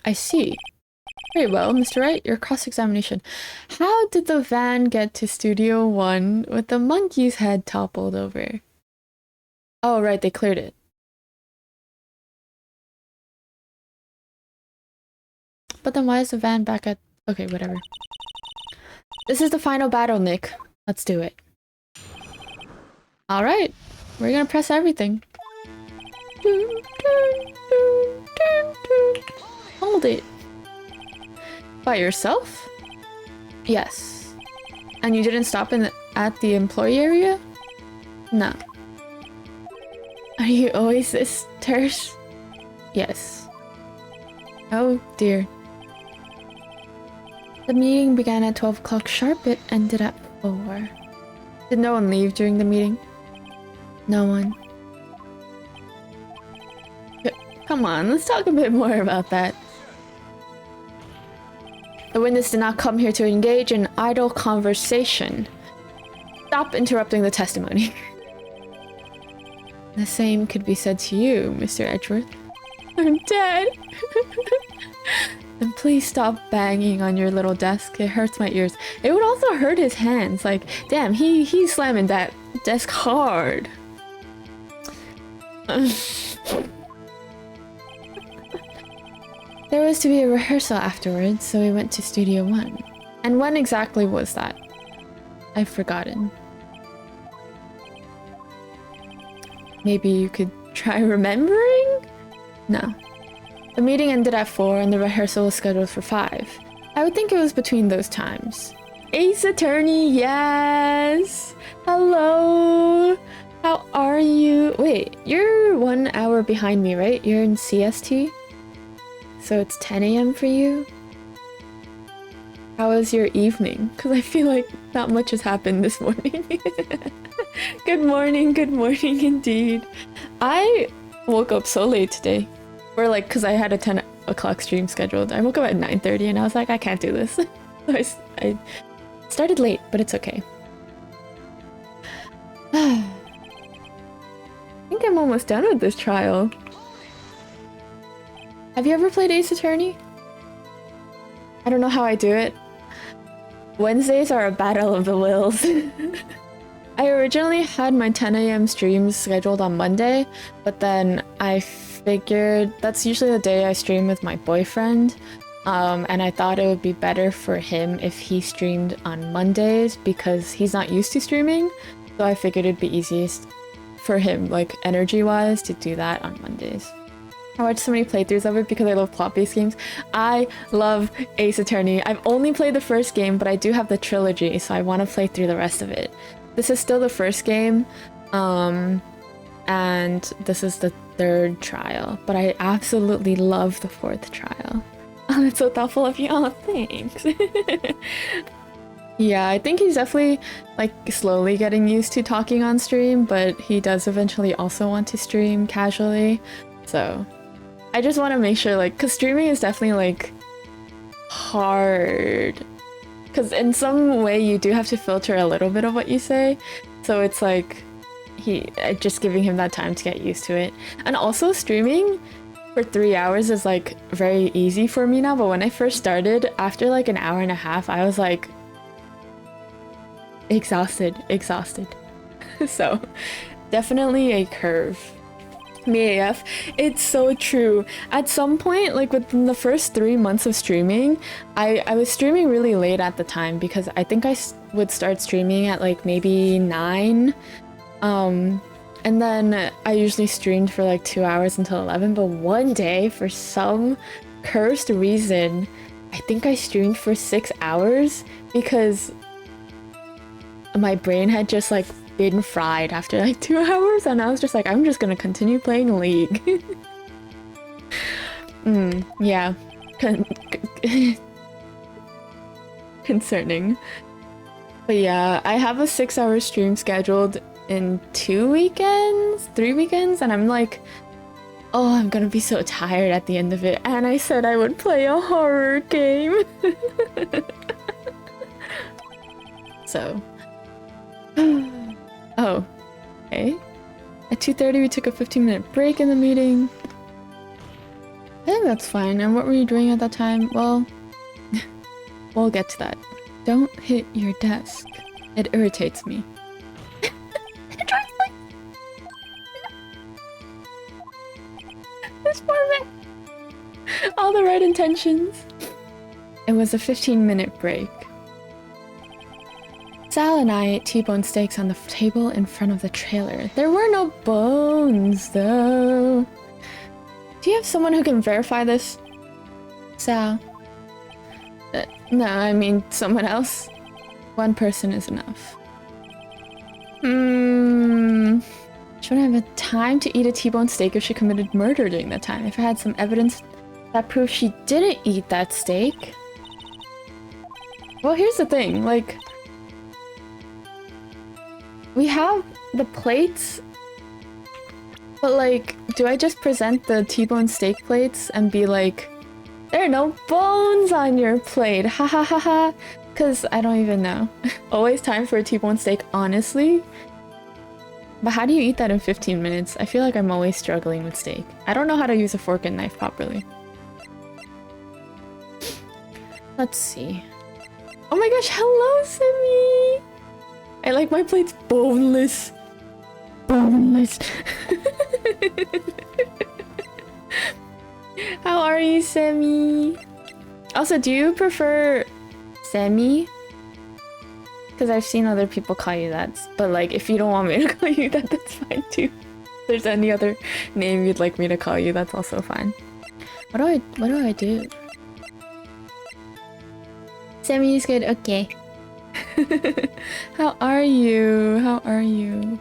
I see. Very well, Mr. Wright, your cross-examination. How did the van get to Studio 1 with the monkey's head toppled over? Oh, right, they cleared it. But then why is the van back at... okay, whatever. This is the final battle, Nick. Let's do it. Alright, we're gonna press everything. Hold it. By yourself? Yes. And you didn't stop at the employee area? No. Are you always this terse? Yes. Oh dear. The meeting began at 12 o'clock sharp. It ended at 4. Did no one leave during the meeting? No one. Come on, let's talk a bit more about that. The witness did not come here to engage in idle conversation. Stop interrupting the testimony. The same could be said to you, Mr. Edgeworth. I'm dead. Then please stop banging on your little desk. It hurts my ears. It would also hurt his hands. Like, damn, he's slamming that desk hard. There was to be a rehearsal afterwards, so we went to Studio 1. And when exactly was that? I've forgotten. Maybe you could try remembering? No. The meeting ended at 4 and the rehearsal was scheduled for 5. I would think it was between those times. Ace Attorney, yes! Hello! How are you? Wait, you're 1 hour behind me, right? You're in CST? So it's 10 a.m. for you? How was your evening? Because I feel like not much has happened this morning. Good morning indeed. I woke up so late today. Or like, because I had a 10 o'clock stream scheduled. I woke up at 9:30 and I was like, I can't do this. So I started late, but it's okay. I think I'm almost done with this trial. Have you ever played Ace Attorney? I don't know how I do it. Wednesdays are a battle of the wills. I originally had my 10 a.m. streams scheduled on Monday, but then I figured that's usually the day I stream with my boyfriend, and I thought it would be better for him if he streamed on Mondays because he's not used to streaming, so I figured it'd be easiest for him, like energy-wise, to do that on Mondays. I watched so many playthroughs of it because I love plot-based games. I love Ace Attorney. I've only played the first game, but I do have the trilogy, so I want to play through the rest of it. This is still the first game, and this is the 3rd trial, but I absolutely love the 4th trial. Oh, that's so thoughtful of you. Oh, thanks. Yeah, I think he's definitely like slowly getting used to talking on stream, but he does eventually also want to stream casually. So I just want to make sure, like, because streaming is definitely like hard. Because in some way you do have to filter a little bit of what you say. So it's like just giving him that time to get used to it. And also streaming for 3 hours is like very easy for me now. But when I first started, after like an hour and a half, I was like exhausted. So definitely a curve. Me AF. It's so true. At some point, like within the first 3 months of streaming, I was streaming really late at the time because I think I would start streaming at like maybe 9. And then I usually streamed for like 2 hours until 11. But one day, for some cursed reason, I think I streamed for 6 hours because my brain had just like been fried after like 2 hours, and I was just like, I'm just gonna continue playing League. Yeah. Concerning. But yeah, I have a 6-hour stream scheduled in 3 weekends, and I'm like, oh, I'm gonna be so tired at the end of it. And I said I would play a horror game. So. Oh, okay. At 2:30 we took a 15-minute break in the meeting. I think that's fine. And what were you doing at that time? Well, we'll get to that. Don't hit your desk. It irritates me. This poor man. All the right intentions. It was a 15-minute break. Sal and I ate T-bone steaks on the table in front of the trailer. There were no bones, though. Do you have someone who can verify this? Sal? No, I mean someone else. One person is enough. Which She wouldn't have time to eat a T-bone steak if she committed murder during that time. If I had some evidence that proves she didn't eat that steak... Well, here's the thing, like... We have the plates... But like, do I just present the T-bone steak plates and be like, there are no bones on your plate, ha ha ha ha? Cause I don't even know. Always time for a T-bone steak, honestly. But how do you eat that in 15 minutes? I feel like I'm always struggling with steak. I don't know how to use a fork and knife properly. Let's see. Oh my gosh, hello, Simi! I like my plates boneless. Boneless. How are you, Semi? Also, do you prefer Semi? Because I've seen other people call you that, but like, if you don't want me to call you that, that's fine too. If there's any other name you'd like me to call you, that's also fine. What do I do? Semi is good, okay. How are you? How are you?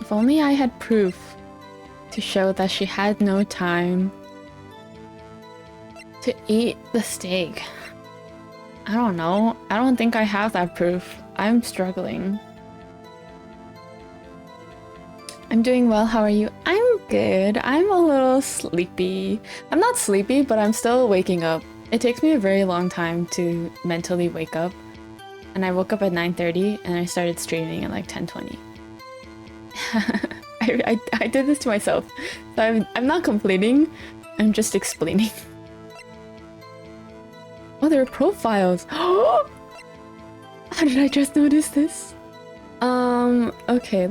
If only I had proof to show that she had no time to eat the steak. I don't know. I don't think I have that proof. I'm struggling. I'm doing well. How are you? I'm good. I'm a little sleepy. I'm not sleepy, but I'm still waking up. It takes me a very long time to mentally wake up. And I woke up at 9:30 and I started streaming at like 10:20. I did this to myself. So I'm not complaining. I'm just explaining. Oh, there are profiles. How did I just notice this? Okay,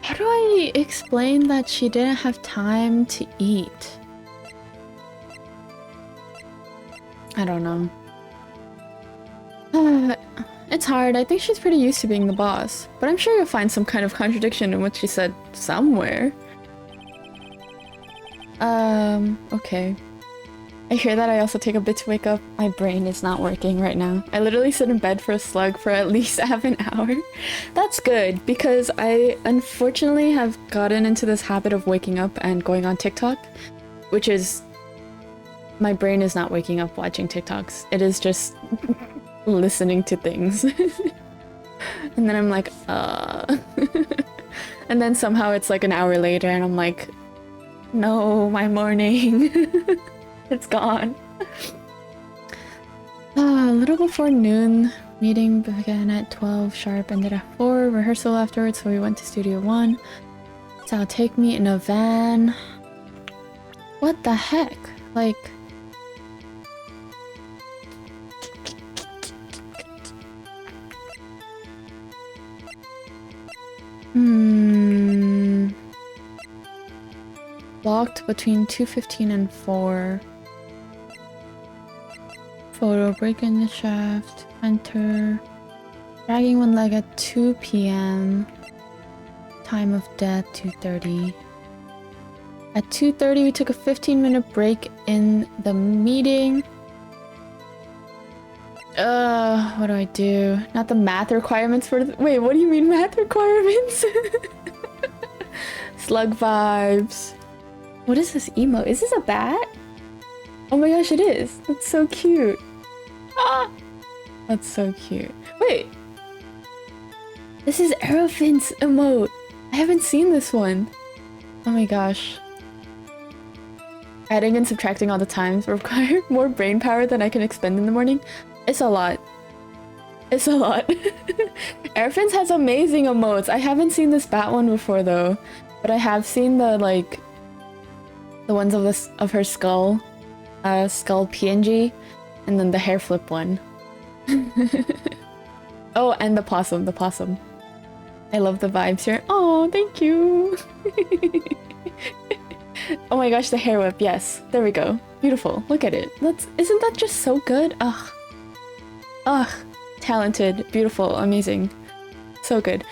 How do I explain that she didn't have time to eat? I don't know. It's hard. I think she's pretty used to being the boss, but I'm sure you'll find some kind of contradiction in what she said somewhere. Okay. I hear that I also take a bit to wake up. My brain is not working right now. I literally sit in bed for a slug for at least half an hour. That's good, because I unfortunately have gotten into this habit of waking up and going on TikTok, which is... My brain is not waking up watching TikToks. It is just listening to things. And then I'm like, And then somehow it's like an hour later and I'm like, no, my morning. It's gone. A little before noon, meeting began at 12 sharp, ended at 4, rehearsal afterwards, so we went to Studio 1. So take me in a van. What the heck? Like... Locked between 2:15 and 4. Photo, break in the shaft, enter. Dragging one leg at 2 p.m. Time of death, 2:30. At 2:30 we took a 15-minute break in the meeting. What do I do? Not the math requirements for the— Wait, what do you mean math requirements? Slug vibes. What is this emote? Is this a bat? Oh my gosh, it is. That's so cute. Ah! That's so cute. Wait. This is Aerofin's emote. I haven't seen this one. Oh my gosh. Adding and subtracting all the times require more brain power than I can expend in the morning. It's a lot. It's a lot. Airfins has amazing emotes. I haven't seen this bat one before though, but I have seen the like the ones of her skull, skull PNG, and then the hair flip one. Oh, and the possum. I love the vibes here. Oh, thank you. Oh my gosh, the hair whip. Yes, there we go. Beautiful. Look at it. Isn't that just so good? Ugh. Ugh. Talented, beautiful, amazing. So good.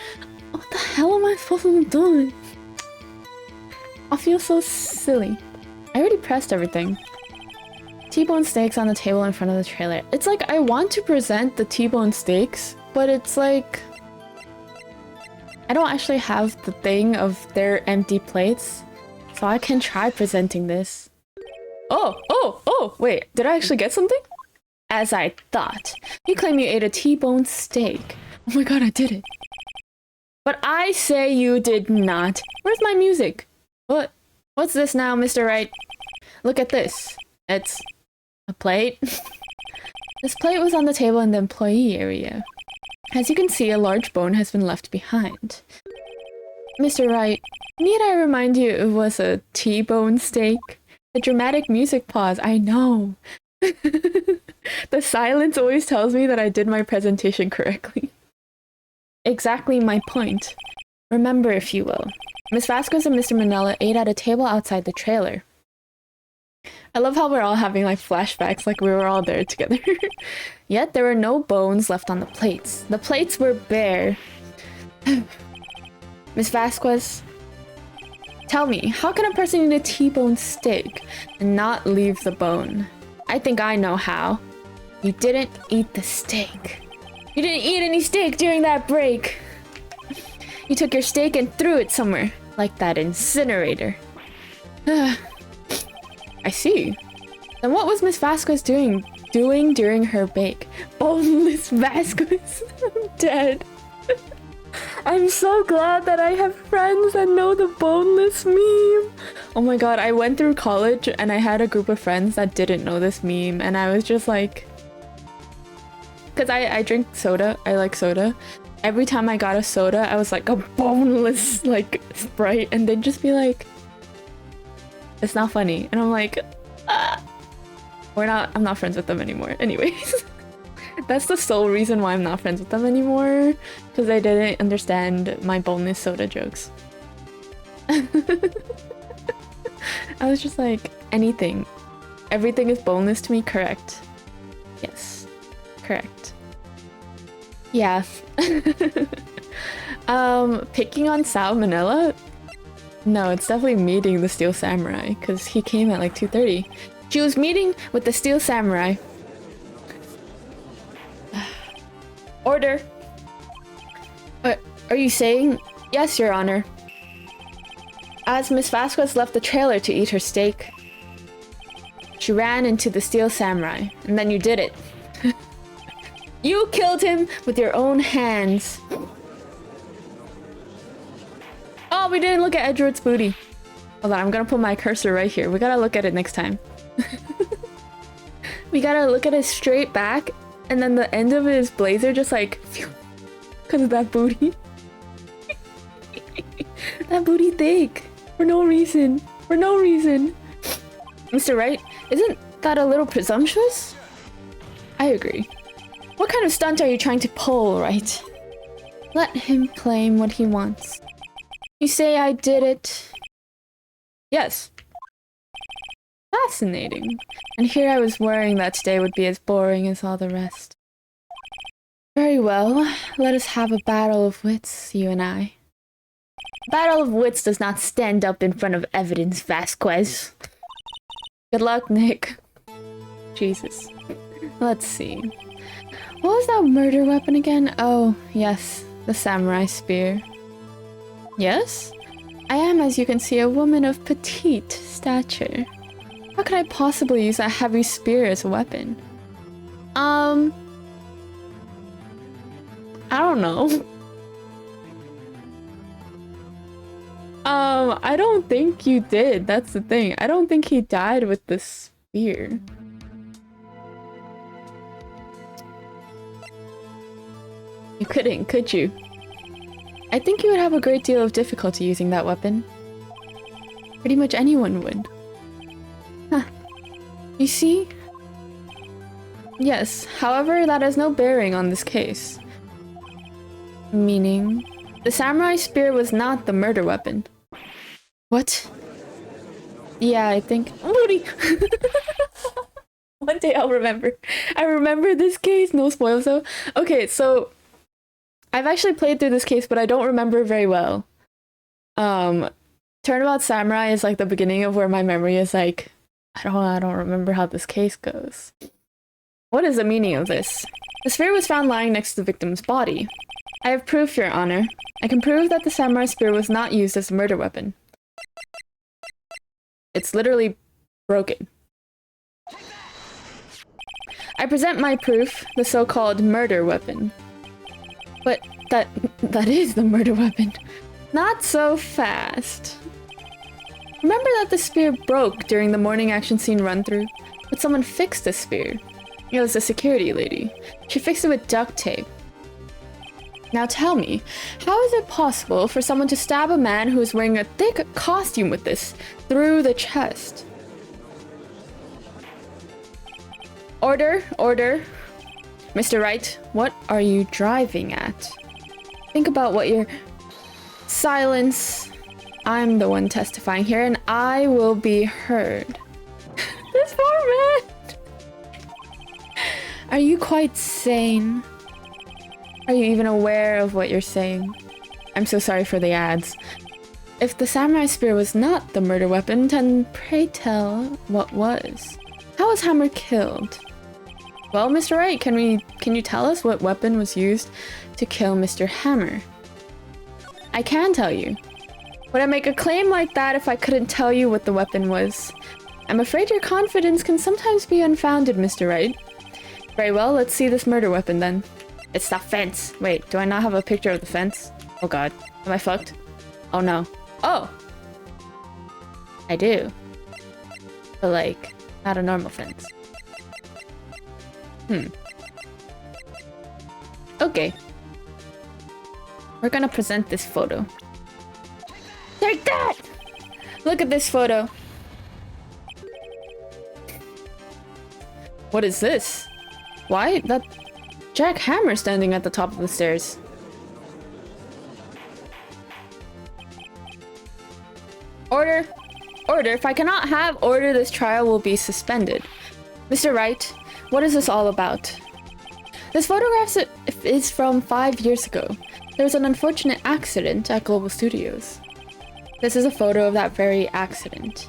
What the hell am I supposed to do? I feel so silly. I already pressed everything. T-bone steaks on the table in front of the trailer. It's like I want to present the T-bone steaks, but it's like I don't actually have the thing of their empty plates, so I can try presenting this. Oh, wait, did I actually get something? As I thought. You claim you ate a T-bone steak. Oh my god, I did it. But I say you did not. Where's my music? What's this now, Mr. Wright? Look at this. It's a plate. This plate was on the table in the employee area. As you can see, a large bone has been left behind. Mr. Wright, need I remind you it was a T-bone steak? The dramatic music pause, I know. The silence always tells me that I did my presentation correctly. Exactly my point. Remember, if you will. Miss Vasquez and Mr. Manella ate at a table outside the trailer. I love how we're all having like flashbacks, like we were all there together. Yet there were no bones left on the plates. The plates were bare. Miss Vasquez, tell me, how can a person eat a T-bone steak and not leave the bone? I think I know how. You didn't eat the steak. You didn't eat any steak during that break. You took your steak and threw it somewhere, like that incinerator. I see. Then what was Miss Vasquez doing during her bake? Boneless Vasquez. I'm dead. I'm so glad that I have friends that know the boneless meme. Oh my god, I went through college and I had a group of friends that didn't know this meme, and I was just like... Because I drink soda, I like soda. Every time I got a soda, I was like a boneless like Sprite, and they'd just be like, it's not funny. And I'm like, ah. I'm not friends with them anymore. Anyways. That's the sole reason why I'm not friends with them anymore. Because they didn't understand my boneless soda jokes. I was just like, anything. Everything is boneless to me, correct. Yes. Correct. Yeah. Picking on Salmonella? No, it's definitely meeting the Steel Samurai, because he came at like 2:30. She was meeting with the Steel Samurai. Order! Are you saying? Yes, Your Honor. As Miss Vasquez left the trailer to eat her steak, she ran into the Steel Samurai, and then you did it. You killed him with your own hands. Oh, we didn't look at Edward's booty. Hold on, I'm gonna put my cursor right here. We gotta look at it next time. We gotta look at his straight back, and then the end of his blazer just like... Because of that booty. That booty thick. For no reason. For no reason. Mr. Wright, isn't that a little presumptuous? I agree. What kind of stunt are you trying to pull, Wright? Let him claim what he wants. You say I did it. Yes. Fascinating. And here I was worrying that today would be as boring as all the rest. Very well. Let us have a battle of wits, you and I. Battle of wits does not stand up in front of evidence, Vasquez. Good luck, Nick. Jesus. Let's see. What was that murder weapon again? Oh, yes. The samurai spear. Yes? I am, as you can see, a woman of petite stature. How could I possibly use a heavy spear as a weapon? I don't know. I don't think you did. That's the thing. I don't think he died with the spear. You couldn't, could you? I think you would have a great deal of difficulty using that weapon. Pretty much anyone would. Huh. You see? Yes, however, that has no bearing on this case. Meaning? The samurai spear was not the murder weapon. What? Yeah, I think... Booty! One day I'll remember. I remember this case, no spoils though. Okay, so... I've actually played through this case, but I don't remember very well. Turnabout Samurai is like the beginning of where my memory is like I don't remember how this case goes. What is the meaning of this? The spear was found lying next to the victim's body. I have proof, Your Honor. I can prove that the samurai spear was not used as a murder weapon. It's literally broken. I present my proof, the so-called murder weapon. But that is the murder weapon. Not so fast. Remember that the spear broke during the morning action scene run-through? But someone fixed the spear. It was the security lady. She fixed it with duct tape. Now tell me, how is it possible for someone to stab a man who is wearing a thick costume with this through the chest? Order, order. Mr. Wright, what are you driving at? Think about what you're... Silence. I'm the one testifying here and I will be heard. This poor man. Are you quite sane? Are you even aware of what you're saying? I'm so sorry for the ads. If the samurai spear was not the murder weapon, then pray tell what was. How was Hammer killed? Well, Mr. Wright, can you tell us what weapon was used to kill Mr. Hammer? I can tell you. Would I make a claim like that if I couldn't tell you what the weapon was? I'm afraid your confidence can sometimes be unfounded, Mr. Wright. Very well, let's see this murder weapon then. It's that fence. Wait, do I not have a picture of the fence? Oh god. Am I fucked? Oh no. Oh! I do. But like, not a normal fence. Okay. We're gonna present this photo. Take that! Look at this photo. What is this? Why? That Jack Hammer standing at the top of the stairs. Order! Order! If I cannot have order, this trial will be suspended. Mr. Wright, what is this all about? This photograph is from 5 years ago. There was an unfortunate accident at Global Studios. This is a photo of that very accident.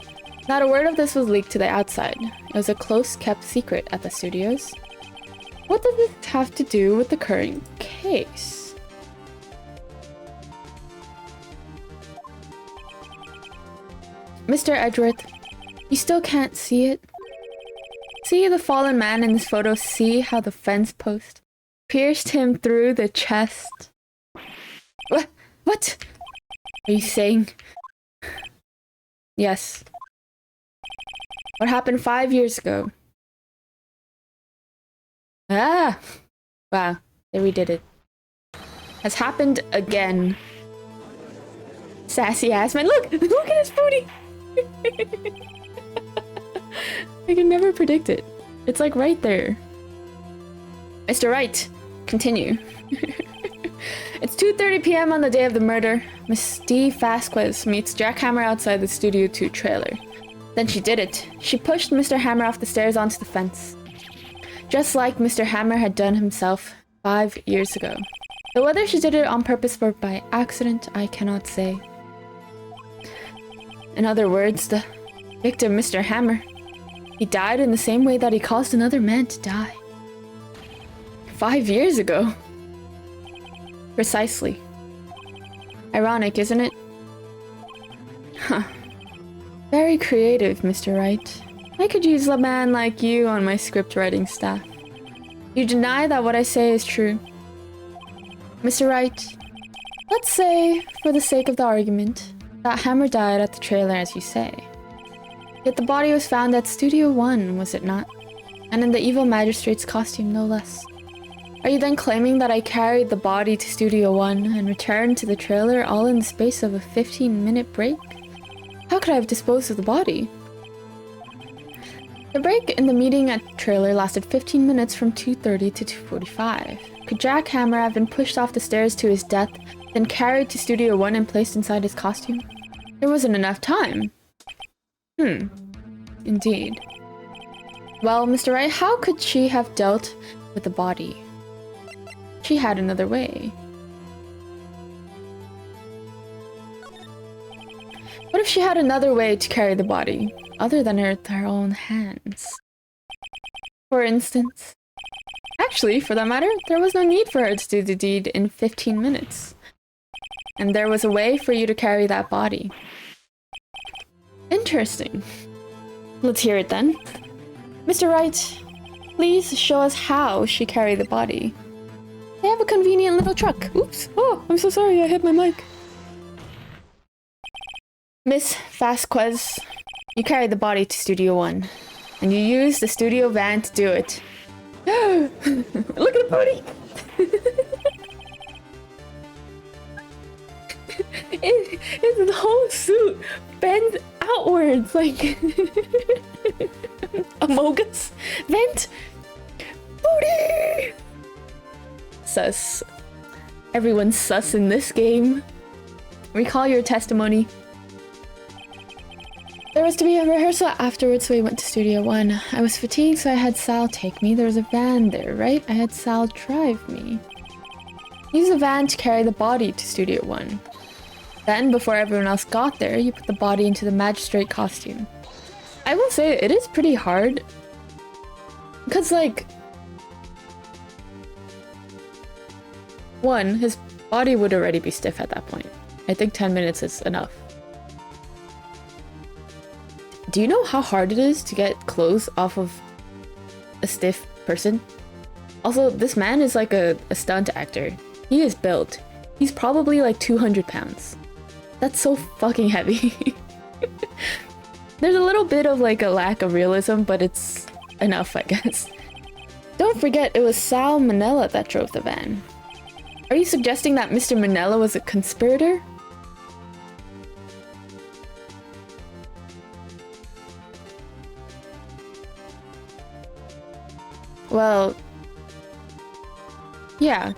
Not a word of this was leaked to the outside. It was a close-kept secret at the studios. What does this have to do with the current case? Mr. Edgeworth, you still can't see it? See the fallen man in this photo, see how the fence post pierced him through the chest? What are you saying? Yes. What happened 5 years ago? Ah! Wow, there we did it. Has happened again. Sassy ass man. Look! Look at his booty! I can never predict it. It's like right there. Mr. Wright, continue. It's 2:30 p.m. on the day of the murder. Miss Steve Vasquez meets Jack Hammer outside the Studio 2 trailer. Then she did it. She pushed Mr. Hammer off the stairs onto the fence. Just like Mr. Hammer had done himself 5 years ago. Though whether she did it on purpose or by accident, I cannot say. In other words, the victim, Mr. Hammer, he died in the same way that he caused another man to die. 5 years ago. Precisely. Ironic, isn't it? Huh. Very creative, Mr. Wright. I could use a man like you on my script writing staff. You deny that what I say is true. Mr. Wright, let's say, for the sake of the argument, that Hammer died at the trailer as you say. Yet the body was found at Studio 1, was it not? And in the evil magistrate's costume, no less. Are you then claiming that I carried the body to Studio 1 and returned to the trailer all in the space of a 15-minute break? How could I have disposed of the body? The break in the meeting at trailer lasted 15 minutes from 2:30 to 2:45. Could Jack Hammer have been pushed off the stairs to his death, then carried to Studio 1 and placed inside his costume? There wasn't enough time. Indeed. Well, Mr. Wright, how could she have dealt with the body? She had another way. What if she had another way to carry the body? other than with her own hands. For instance. Actually, for that matter, there was no need for her to do the deed in 15 minutes. And there was a way for you to carry that body. Interesting. Let's hear it then. Mr. Wright, please show us how she carried the body. They have a convenient little truck. Oops. Oh, I'm so sorry, I hit my mic. Miss Vasquez, you carried the body to Studio 1. And you used the studio van to do it. Look at the booty! It's the whole suit bends outwards like Amogus. Vent! Booty! Sus. Everyone's sus in this game. Recall your testimony. There was to be a rehearsal afterwards, so we went to Studio 1. I was fatigued, so I had Sal take me. There was a van there, right? I had Sal drive me. Use the van to carry the body to Studio 1. Then, before everyone else got there, you put the body into the magistrate costume. I will say, it is pretty hard. Because, like... One, his body would already be stiff at that point. I think 10 minutes is enough. Do you know how hard it is to get clothes off of a stiff person? Also, this man is like a stunt actor. He is built. He's probably like 200 pounds. That's so fucking heavy. There's a little bit of like a lack of realism, but it's enough, I guess. Don't forget, it was Sal Manella that drove the van. Are you suggesting that Mr. Manella was a conspirator? Well, yeah.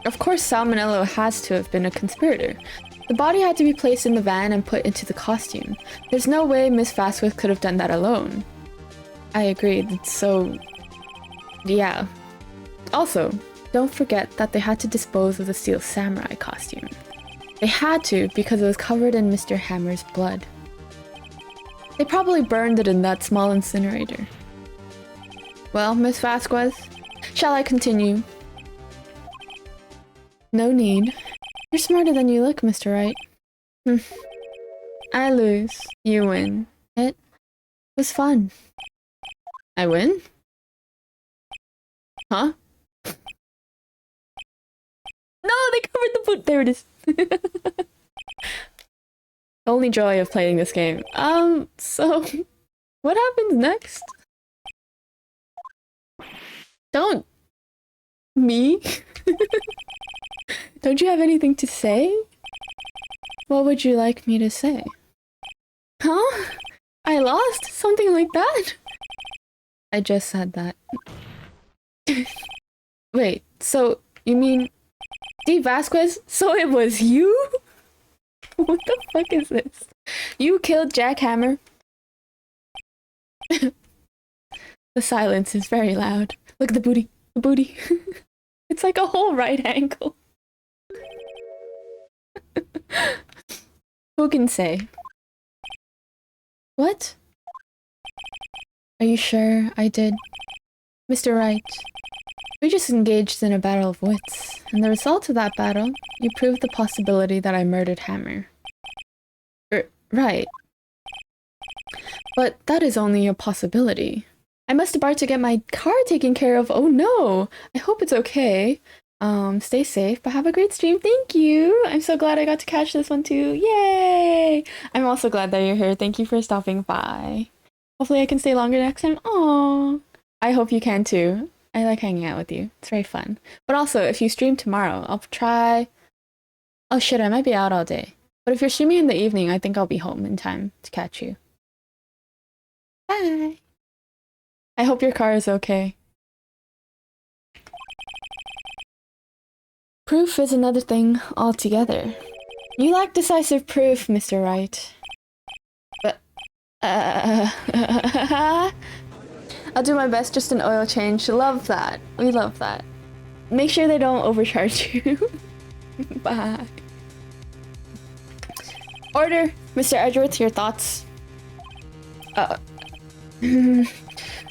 Of course Sal Manella has to have been a conspirator. The body had to be placed in the van and put into the costume. There's no way Miss Vasquez could have done that alone. I agree, so... yeah. Also, don't forget that they had to dispose of the Steel Samurai costume. They had to because it was covered in Mr. Hammer's blood. They probably burned it in that small incinerator. Well, Miss Vasquez, shall I continue? No need. You're smarter than you look, Mr. Wright. I lose. You win. It was fun. I win? Huh? No, they covered the boot. There it is. The only joy of playing this game. So what happens next? Don't. Me? Don't you have anything to say? What would you like me to say? Huh? I lost? Something like that? I just said that. Wait, so you mean Steve Vasquez? So it was you? What the fuck is this? You killed Jack Hammer? The silence is very loud. Look at the booty. The booty. It's like a whole right angle. Who can say? What? Are you sure I did? Mr. Wright, we just engaged in a battle of wits, and the result of that battle, you proved the possibility that I murdered Hammer. Right. But that is only a possibility. I must depart to get my car taken care of. Oh no! I hope it's okay. Stay safe, but have a great stream. Thank you! I'm so glad I got to catch this one too. Yay! I'm also glad that you're here. Thank you for stopping by. Hopefully I can stay longer next time. Aww. I hope you can too. I like hanging out with you. It's very fun. But also, if you stream tomorrow, I'll try... Oh shit, I might be out all day. But if you're streaming in the evening, I think I'll be home in time to catch you. Bye! I hope your car is okay. Proof is another thing altogether. You lack decisive proof, Mr. Wright. But... I'll do my best, just an oil change. Love that. We love that. Make sure they don't overcharge you. Bye. Order! Mr. Edgeworth, your thoughts? Uh,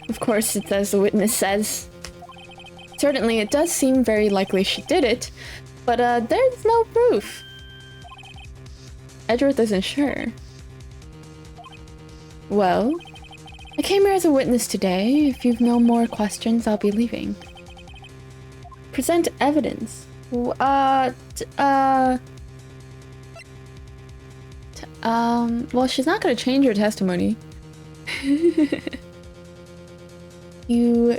of course it does, the witness says. Certainly, it does seem very likely she did it, but there's no proof. Edgeworth isn't sure. Well, I came here as a witness today. If you've no more questions, I'll be leaving. Present evidence. Well, she's not gonna change her testimony. You,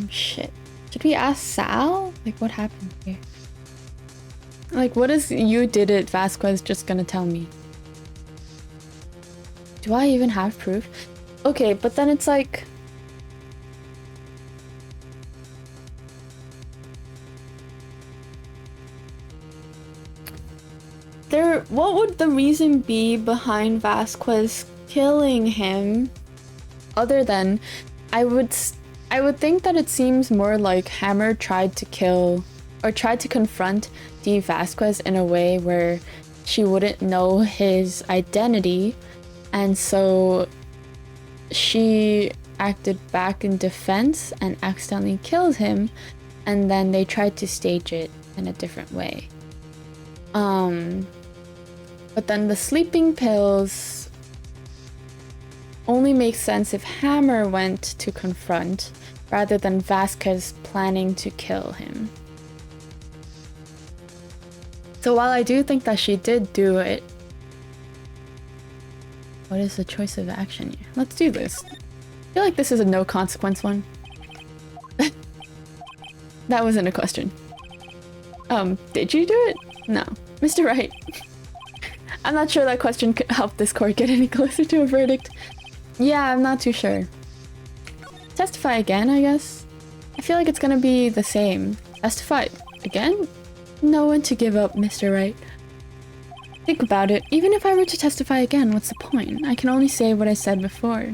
shit. Should we ask Sal? Like, what happened here? Like, what is you did it Vasquez just gonna tell me? Do I even have proof? Okay, but then it's like... what would the reason be behind Vasquez killing him? Other than, I would think that it seems more like Hammer tried to kill, or tried to confront Dee Vasquez in a way where she wouldn't know his identity, and so she acted back in defense and accidentally killed him, and then they tried to stage it in a different way. But then the sleeping pills only makes sense if Hammer went to confront rather than Vasquez planning to kill him. So while I do think that she did do it, what is the choice of action here? Let's do this. I feel like this is a no consequence one. That wasn't a question. Did you do it? No. Mr. Wright. I'm not sure that question could help this court get any closer to a verdict. Yeah, I'm not too sure. Testify again, I guess? I feel like it's gonna be the same. Testify again? No one to give up, Mr. Wright. Think about it. Even if I were to testify again, what's the point? I can only say what I said before.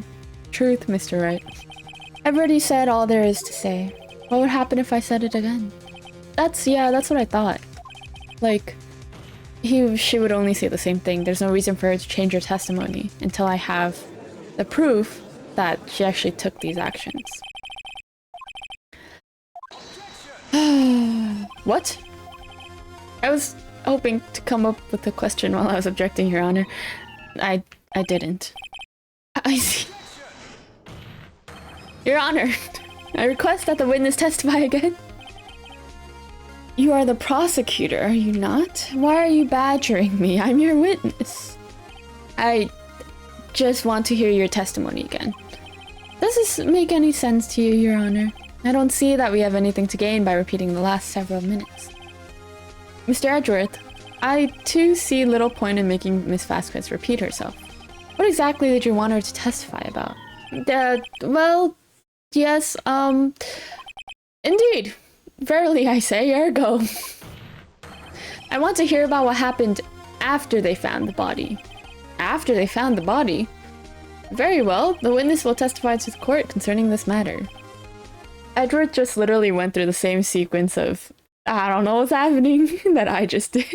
Truth, Mr. Wright. I've already said all there is to say. What would happen if I said it again? That's what I thought. Like, she would only say the same thing. There's no reason for her to change her testimony until I have the proof that she actually took these actions. What? I was hoping to come up with a question while I was objecting, Your Honor. I didn't. I see. Your Honor, I request that the witness testify again. You are the prosecutor, are you not? Why are you badgering me? I'm your witness. I just want to hear your testimony again. Does this make any sense to you, Your Honor? I don't see that we have anything to gain by repeating the last several minutes. Mr. Edgeworth, I too see little point in making Miss Vasquez repeat herself. What exactly did you want her to testify about? Well, yes, indeed. Verily I say, ergo. I want to hear about what happened after they found the body. After they found the body? Very well, the witness will testify to the court concerning this matter. Edward just literally went through the same sequence of, I don't know what's happening, that I just did.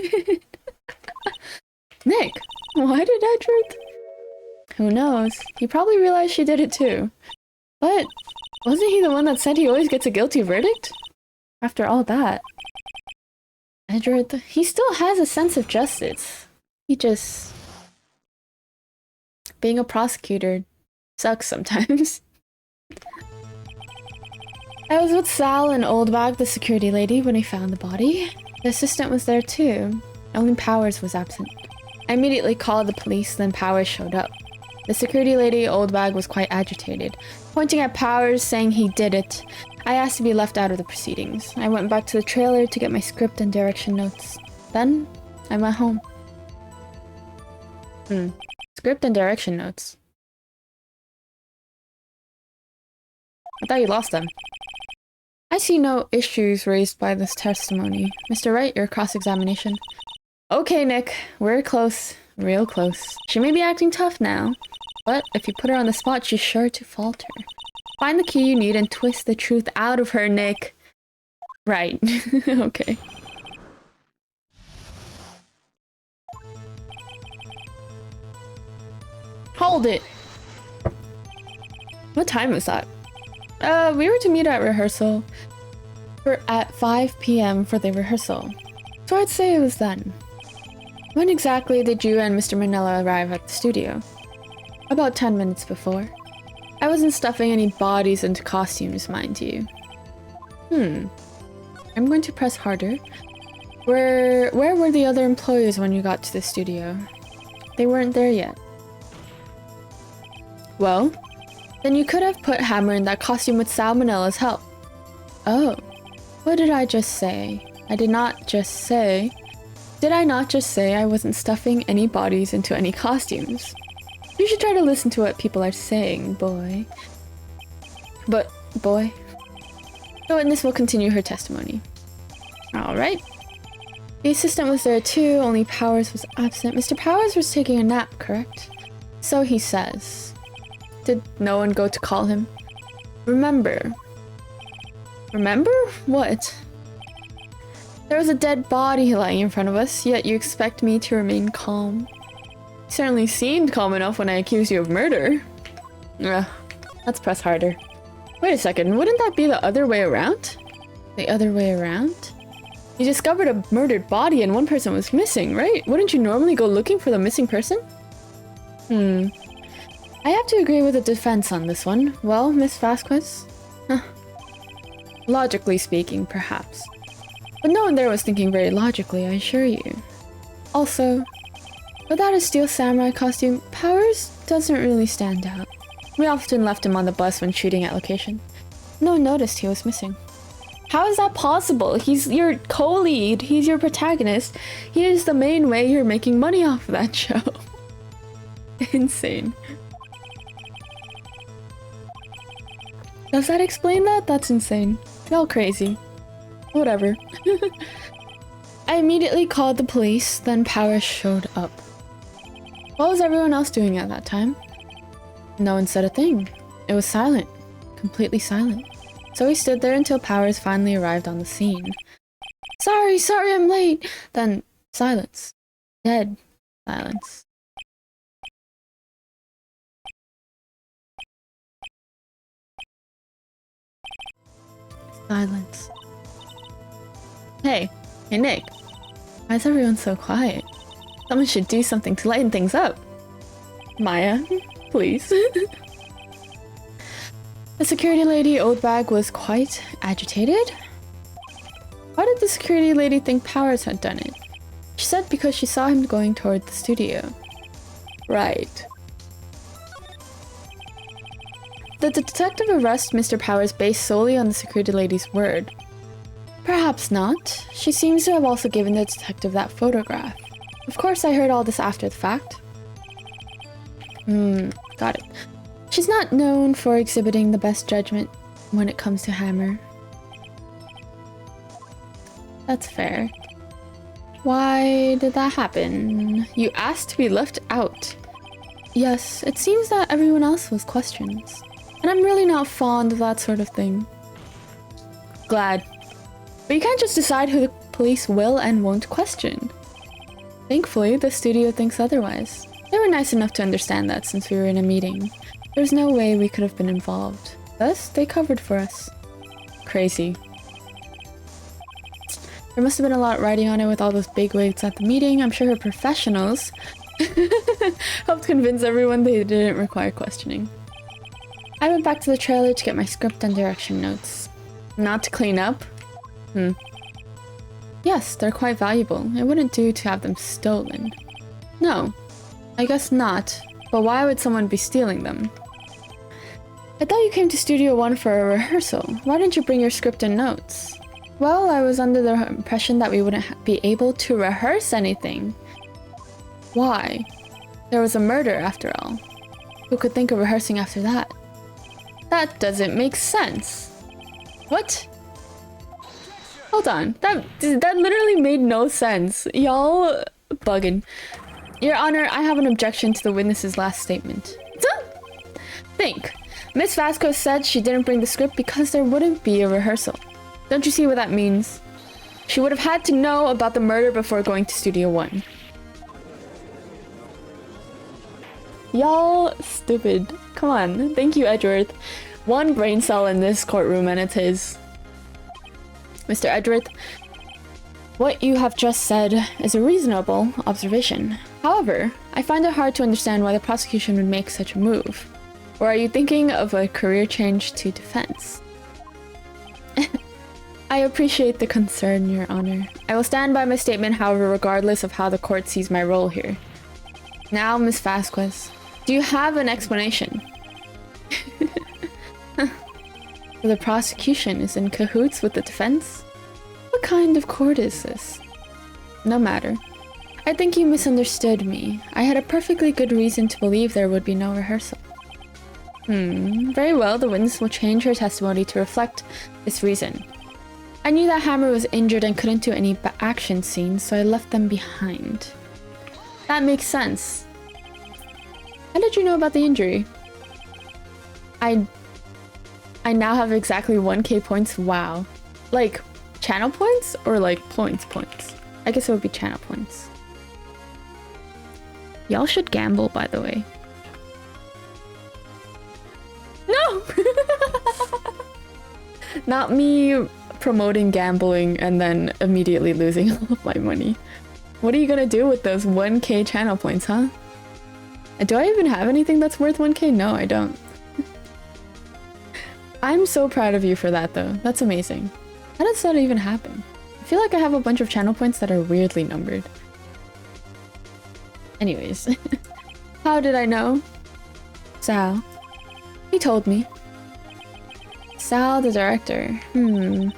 Nick, why did Edward? Who knows? He probably realized she did it too. But wasn't he the one that said he always gets a guilty verdict? After all that. Edward, he still has a sense of justice. He just... Being a prosecutor sucks sometimes. I was with Sal and Oldbag, the security lady, when he found the body. The assistant was there too. Only Powers was absent. I immediately called the police, then Powers showed up. The security lady, Oldbag, was quite agitated, pointing at Powers, saying he did it. I asked to be left out of the proceedings. I went back to the trailer to get my script and direction notes. Then, I went home. Script and direction notes. I thought you lost them. I see no issues raised by this testimony. Mr. Wright, your cross-examination. Okay, Nick. We're close. Real close. She may be acting tough now, but if you put her on the spot, she's sure to falter. Find the key you need and twist the truth out of her, Nick. Right. Okay. Hold it! What time was that? We were to meet at rehearsal. We're at 5 p.m. for the rehearsal. So I'd say it was then. When exactly did you and Mr. Manila arrive at the studio? About 10 minutes before. I wasn't stuffing any bodies into costumes, mind you. I'm going to press harder. Where were the other employees when you got to the studio? They weren't there yet. Well, then you could have put Hammer in that costume with Salmonella's help. Oh, what did I just say? I did not just say... Did I not just say I wasn't stuffing any bodies into any costumes? You should try to listen to what people are saying, boy. But, boy. The witness will continue her testimony. Alright. The assistant was there too, only Powers was absent. Mr. Powers was taking a nap, correct? So he says. Did no one go to call him? Remember? Remember? What? There was a dead body lying in front of us, yet you expect me to remain calm. You certainly seemed calm enough when I accused you of murder. Let's press harder. Wait a second, wouldn't that be the other way around? The other way around? You discovered a murdered body and one person was missing, right? Wouldn't you normally go looking for the missing person? I have to agree with the defense on this one. Well, Miss Vasquez? Logically speaking, perhaps. But no one there was thinking very logically, I assure you. Also, without a steel samurai costume, Powers doesn't really stand out. We often left him on the bus when shooting at location. No one noticed he was missing. How is that possible? He's your co-lead, he's your protagonist. He is the main way you're making money off of that show. Insane. Does that explain that? That's insane. Y'all crazy. Whatever. I immediately called the police, then Powers showed up. What was everyone else doing at that time? No one said a thing. It was silent. Completely silent. So we stood there until Powers finally arrived on the scene. Sorry, I'm late! Then silence. Dead silence. Silence. Hey Nick. Why is everyone so quiet? Someone should do something to lighten things up. Maya, please. The security lady, Oldbag, was quite agitated. Why did the security lady think Powers had done it? She said because she saw him going toward the studio. Right. Did the detective arrest Mr. Powers based solely on the security lady's word? Perhaps not. She seems to have also given the detective that photograph. Of course, I heard all this after the fact. Got it. She's not known for exhibiting the best judgment when it comes to Hammer. That's fair. Why did that happen? You asked to be left out. Yes, it seems that everyone else was questions. And I'm really not fond of that sort of thing. Glad. But you can't just decide who the police will and won't question. Thankfully, the studio thinks otherwise. They were nice enough to understand that since we were in a meeting. There's no way we could have been involved. Thus, they covered for us. Crazy. There must have been a lot riding on it with all those bigwigs at the meeting. I'm sure her professionals helped convince everyone they didn't require questioning. I went back to the trailer to get my script and direction notes. Not to clean up? Yes, they're quite valuable. It wouldn't do to have them stolen. No, I guess not. But why would someone be stealing them? I thought you came to Studio One for a rehearsal. Why didn't you bring your script and notes? Well, I was under the impression that we wouldn't be able to rehearse anything. Why? There was a murder, after all. Who could think of rehearsing after that? That doesn't make sense. What? Hold on. That literally made no sense. Y'all bugging. Your Honor, I have an objection to the witness's last statement. Think. Miss Vasco said she didn't bring the script because there wouldn't be a rehearsal. Don't you see what that means? She would have had to know about the murder before going to Studio One. Y'all stupid. Come on. Thank you, Edgeworth. One brain cell in this courtroom and it's his. Mr. Edgeworth, what you have just said is a reasonable observation. However, I find it hard to understand why the prosecution would make such a move. Or are you thinking of a career change to defense? I appreciate the concern, Your Honor. I will stand by my statement, however, regardless of how the court sees my role here. Now, Miss Vasquez, do you have an explanation? The prosecution is in cahoots with the defense? What kind of court is this? No matter. I think you misunderstood me. I had a perfectly good reason to believe there would be no rehearsal. Very well, the witness will change her testimony to reflect this reason. I knew that Hammer was injured and couldn't do any action scenes, so I left them behind. That makes sense. How did you know about the injury? I now have exactly 1k points. Wow. Like, channel points? Or like points? I guess it would be channel points. Y'all should gamble, by the way. No! Not me promoting gambling and then immediately losing all of my money. What are you gonna do with those 1k channel points, huh? Do I even have anything that's worth 1k? No, I don't. I'm so proud of you for that, though. That's amazing. How does that even happen? I feel like I have a bunch of channel points that are weirdly numbered. Anyways. How did I know? Sal. He told me. Sal, the director. You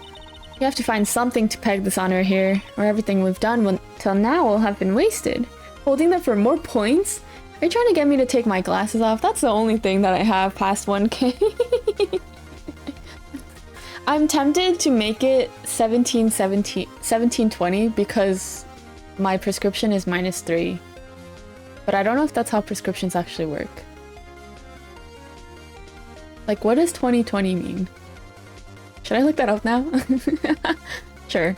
have to find something to peg this honor here, or everything we've done till now will have been wasted. Holding them for more points? Are you trying to get me to take my glasses off? That's the only thing that I have past 1k. I'm tempted to make it 1720 because my prescription is -3. But I don't know if that's how prescriptions actually work. Like, what does 2020 mean? Should I look that up now? Sure.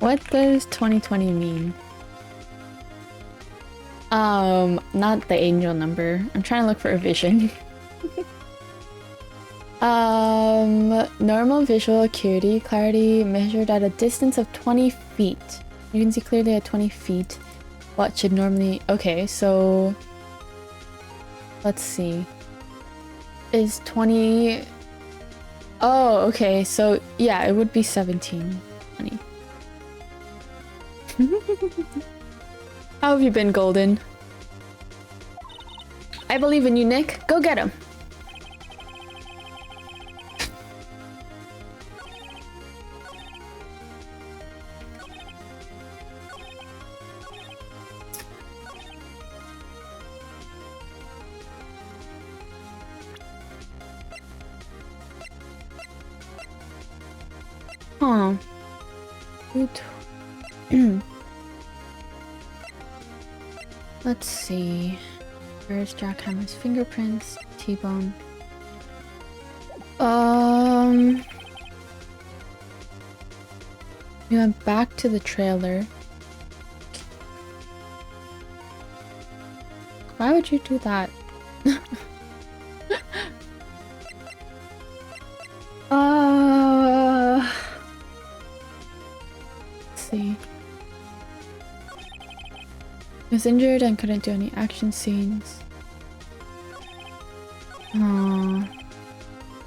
What does 2020 mean? Not the angel number. I'm trying to look for a vision. Normal visual acuity, clarity measured at a distance of 20 feet. You can see clearly at 20 feet. What should normally... Okay, so... Let's see. Is 20... Oh, okay, so yeah, it would be 1720. How have you been, Golden? I believe in you, Nick. Go get him. Huh. Let's see. Where's Jackhammer's fingerprints? T-bone. We went back to the trailer. Why would you do that? Let's see. He was injured and couldn't do any action scenes.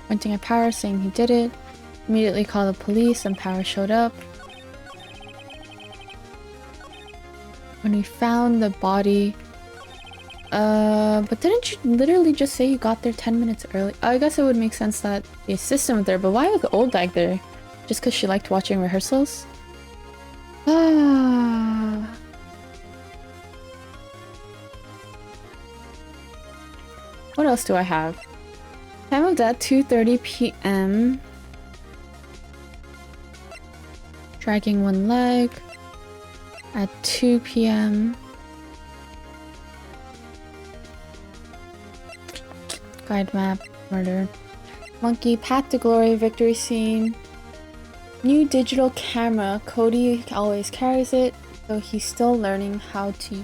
Pointing at Power, saying he did it. Immediately called the police and Power showed up. When we found the body... but didn't you literally just say you got there 10 minutes early? I guess it would make sense that the assistant was there, but why was the old bag there? Just because she liked watching rehearsals? What else do I have? Time of death, 2:30 p.m. Dragging one leg. At 2 p.m. Guide map, murder. Monkey, path to glory, victory scene. New digital camera. Cody always carries it, so he's still learning how to...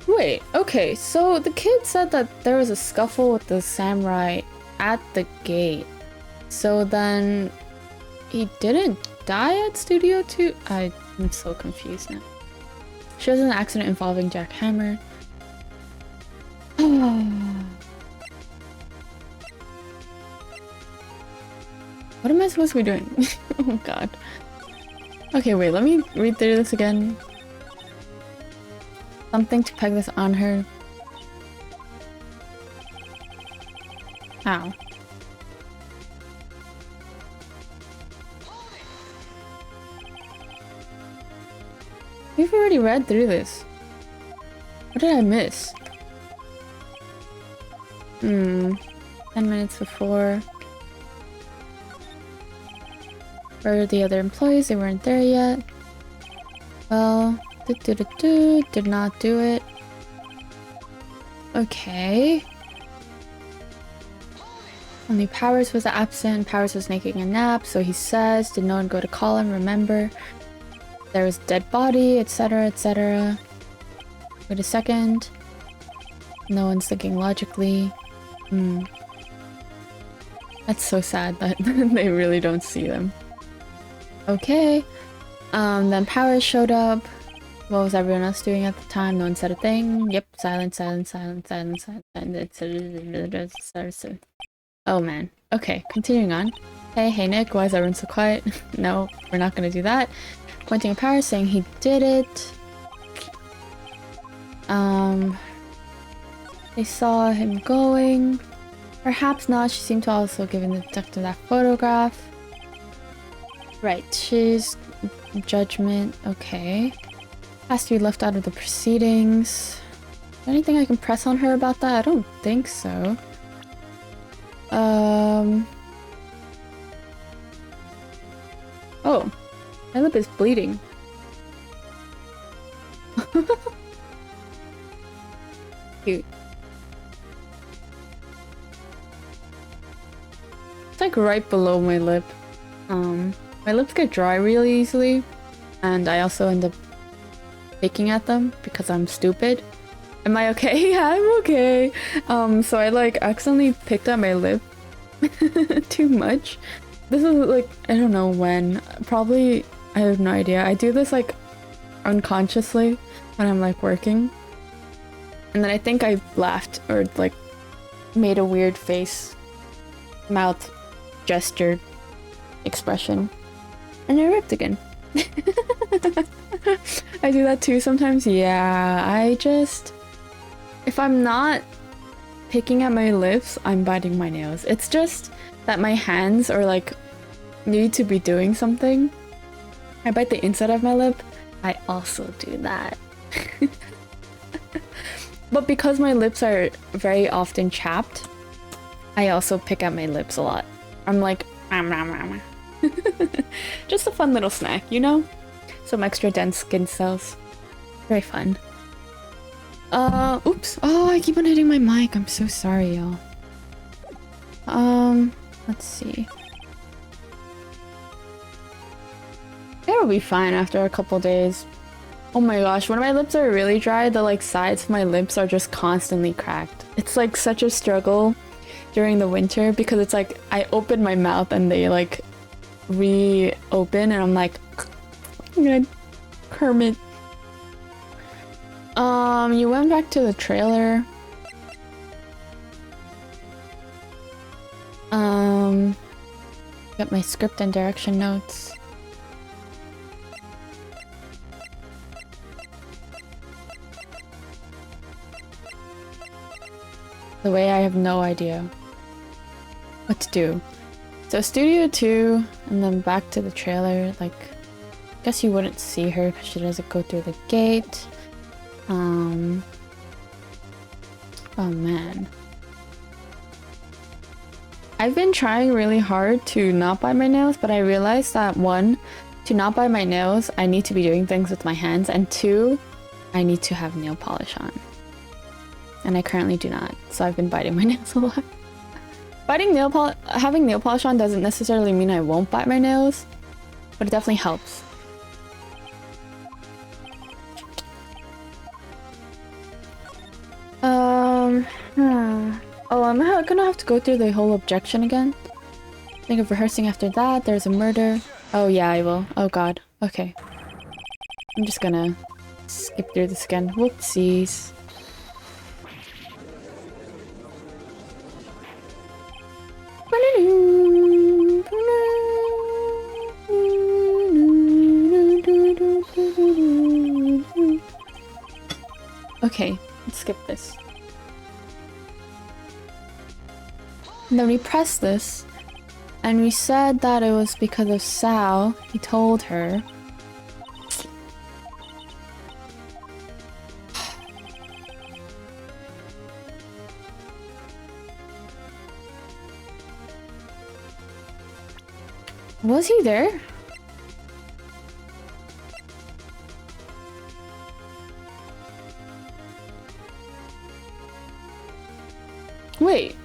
Woo! Wait, okay, so the kid said that there was a scuffle with the samurai at the gate. So then he didn't die at Studio 2? I'm so confused now. She was in an accident involving Jack Hammer. What am I supposed to be doing? Oh god. Okay, wait, let me read through this again. Something to peg this on her. Ow. We've already read through this. What did I miss? 10 minutes before. Where are the other employees? They weren't there yet. Well, did not do it. Okay. Only Powers was absent. Powers was making a nap, so he says, did no one go to call him? Remember? There was dead body, etc, etc. Wait a second. No one's thinking logically. That's so sad that they really don't see them. Okay. Then Powers showed up. What was everyone else doing at the time? No one said a thing. Yep, silence, silence, silence, silence, silence. Oh man. Okay, continuing on. Hey Nick, why is everyone so quiet? No, we're not gonna do that. Pointing at Powers, saying he did it. They saw him going. Perhaps not. She seemed to also give the detective that photograph. Right, she's judgment. Okay. Has to be left out of the proceedings. Anything I can press on her about that? I don't think so. Oh, my lip is bleeding. Cute. It's like right below my lip. My lips get dry really easily, and I also end up picking at them because I'm stupid. Am I okay? Yeah, I'm okay. So I like accidentally picked at my lip too much. This is like, I don't know when. Probably, I have no idea. I do this like unconsciously when I'm like working. And then I think I laughed or like made a weird face, mouth gesture expression. And I ripped again. I do that too sometimes. Yeah, I just... If I'm not picking at my lips, I'm biting my nails. It's just that my hands are like need to be doing something. I bite the inside of my lip. I also do that. But because my lips are very often chapped, I also pick at my lips a lot. I'm like, just a fun little snack, you know? Some extra dense skin cells. Very fun. Oops. Oh, I keep on hitting my mic. I'm so sorry, y'all. Let's see. It'll be fine after a couple days. Oh my gosh, when my lips are really dry, the like sides of my lips are just constantly cracked. It's like such a struggle during the winter because it's like I open my mouth and they like reopen and I'm like, good Kermit. You went back to the trailer. Got my script and direction notes. The way I have no idea what to do. So Studio 2 and then back to the trailer, like, I guess you wouldn't see her because she doesn't go through the gate. Oh man. I've been trying really hard to not bite my nails, but I realized that one, to not bite my nails, I need to be doing things with my hands, and two, I need to have nail polish on. And I currently do not, so I've been biting my nails a lot. Having nail polish on doesn't necessarily mean I won't bite my nails, but it definitely helps. Oh, I'm gonna have to go through the whole objection again. Think of rehearsing after that. There's a murder. Oh yeah, I will. Oh god. Okay. I'm just gonna skip through this again. Whoopsies. Okay, let's skip this. And then we pressed this, and we said that it was because of Sal. He told her. Was he there? Wait.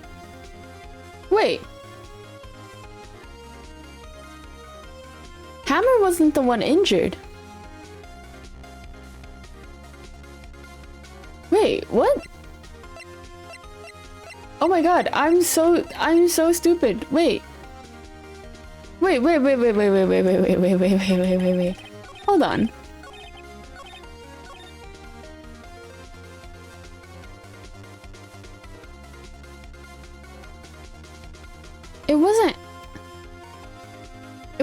Wait. Hammer wasn't the one injured. Wait, what? Oh my god, I'm so stupid. Wait. Wait. Hold on. It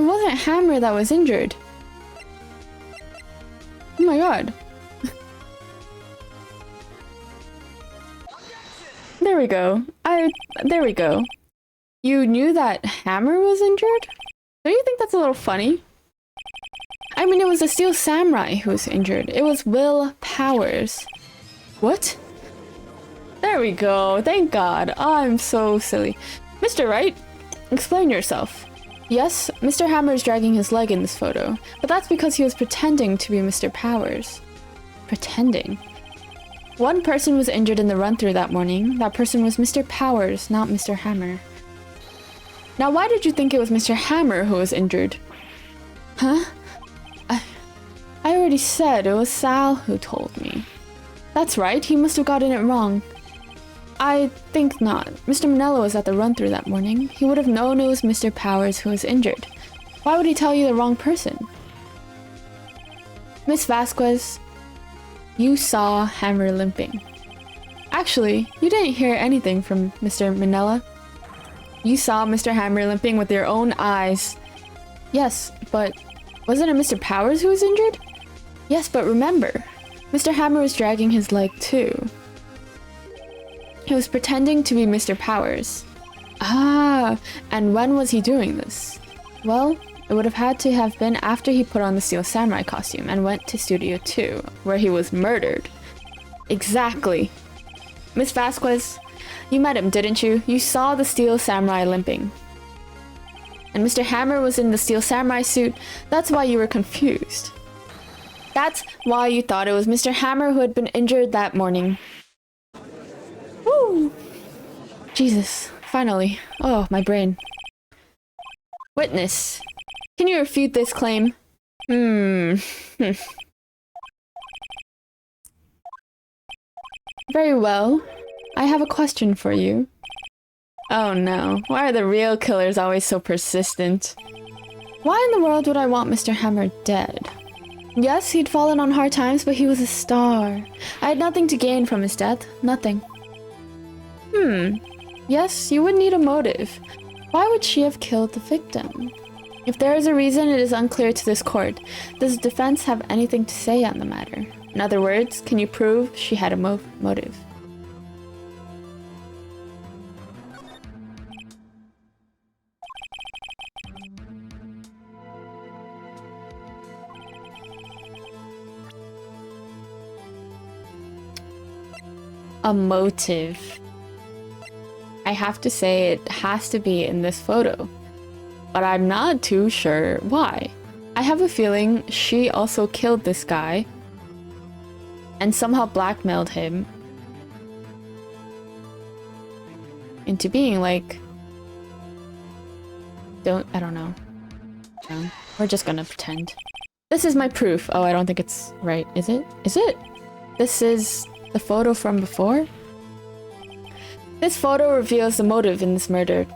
wasn't Hammer that was injured. Oh my god. There we go. There we go. You knew that Hammer was injured? Don't you think that's a little funny? I mean, it was a Steel Samurai who was injured. It was Will Powers. What? There we go. Thank God. I'm so silly. Mr. Wright, explain yourself. Yes, Mr. Hammer is dragging his leg in this photo, but that's because he was pretending to be Mr. Powers. Pretending? One person was injured in the run-through that morning. That person was Mr. Powers, not Mr. Hammer. Now, why did you think it was Mr. Hammer who was injured? Huh? I already said it was Sal who told me. That's right, he must have gotten it wrong. I think not. Mr. Manella was at the run-through that morning. He would have known it was Mr. Powers who was injured. Why would he tell you the wrong person? Miss Vasquez, you saw Hammer limping. Actually, you didn't hear anything from Mr. Manella. You saw Mr. Hammer limping with your own eyes. Yes, but wasn't it Mr. Powers who was injured? Yes, but remember, Mr. Hammer was dragging his leg too. He was pretending to be Mr. Powers. Ah, and when was he doing this? Well, it would have had to have been after he put on the Steel Samurai costume and went to Studio 2, where he was murdered. Exactly. Miss Vasquez, you met him, didn't you? You saw the Steel Samurai limping. And Mr. Hammer was in the Steel Samurai suit. That's why you were confused. That's why you thought it was Mr. Hammer who had been injured that morning. Woo! Jesus, finally. Oh, my brain. Witness. Can you refute this claim? Very well. I have a question for you. Oh no, why are the real killers always so persistent? Why in the world would I want Mr. Hammer dead? Yes, he'd fallen on hard times, but he was a star. I had nothing to gain from his death. Nothing. Yes, you would need a motive. Why would she have killed the victim? If there is a reason, it is unclear to this court. Does the defense have anything to say on the matter? In other words, can you prove she had a motive? A motive. I have to say it has to be in this photo, but I'm not too sure why. I have a feeling she also killed this guy and somehow blackmailed him into being like, I don't know. No, we're just gonna pretend. This is my proof. Oh, I don't think it's right. Is it? Is it? This is the photo from before? This photo reveals the motive in this murder.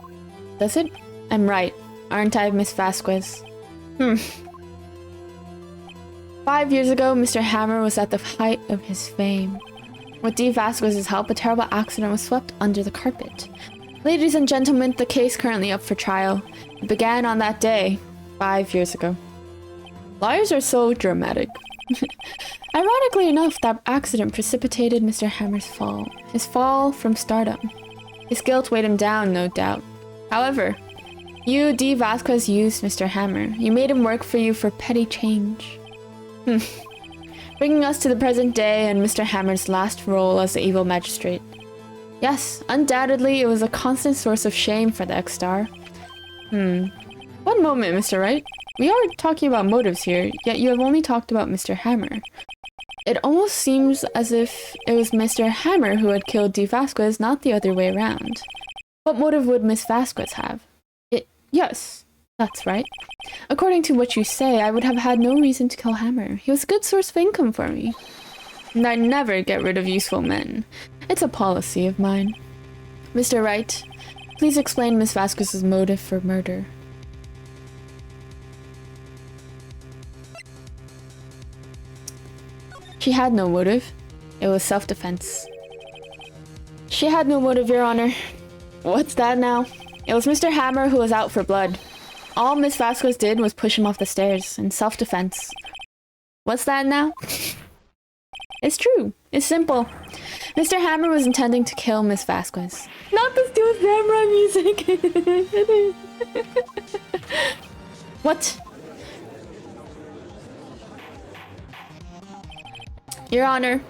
Does it? I'm right, aren't I, Miss Vasquez? 5 years ago, Mr. Hammer was at the height of his fame. With D. Vasquez's help, a terrible accident was swept under the carpet. Ladies and gentlemen, the case currently up for trial. It began on that day, 5 years ago. Liars are so dramatic. Ironically enough, that accident precipitated Mr. Hammer's fall. His fall from stardom. His guilt weighed him down, no doubt. However, you, D. Vasquez, used Mr. Hammer. You made him work for you for petty change. Bringing us to the present day and Mr. Hammer's last role as the evil magistrate. Yes, undoubtedly it was a constant source of shame for the ex-star. One moment, Mr. Wright. We are talking about motives here, yet you have only talked about Mr. Hammer. It almost seems as if it was Mr. Hammer who had killed D. Vasquez, not the other way around. What motive would Miss Vasquez have? Yes, that's right. According to what you say, I would have had no reason to kill Hammer. He was a good source of income for me. And I never get rid of useful men. It's a policy of mine. Mr. Wright, please explain Miss Vasquez's motive for murder. She had no motive. It was self-defense. She had no motive, Your Honor. What's that now? It was Mr. Hammer who was out for blood. All Miss Vasquez did was push him off the stairs in self-defense. What's that now? It's true. It's simple. Mr. Hammer was intending to kill Miss Vasquez. Not the steel samurai music! It is. What? Your Honor,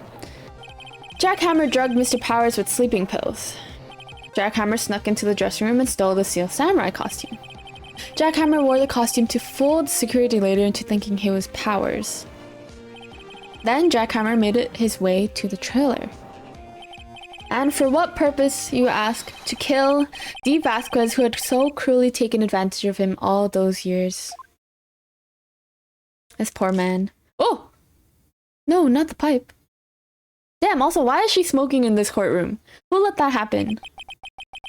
Jack Hammer drugged Mr. Powers with sleeping pills. Jack Hammer snuck into the dressing room and stole the Steel Samurai costume. Jack Hammer wore the costume to fool the security later into thinking he was Powers. Then Jack Hammer made it his way to the trailer. And for what purpose, you ask? To kill D. Vasquez, who had so cruelly taken advantage of him all those years. This poor man. Oh! No, not the pipe. Damn, also, why is she smoking in this courtroom? Who let that happen?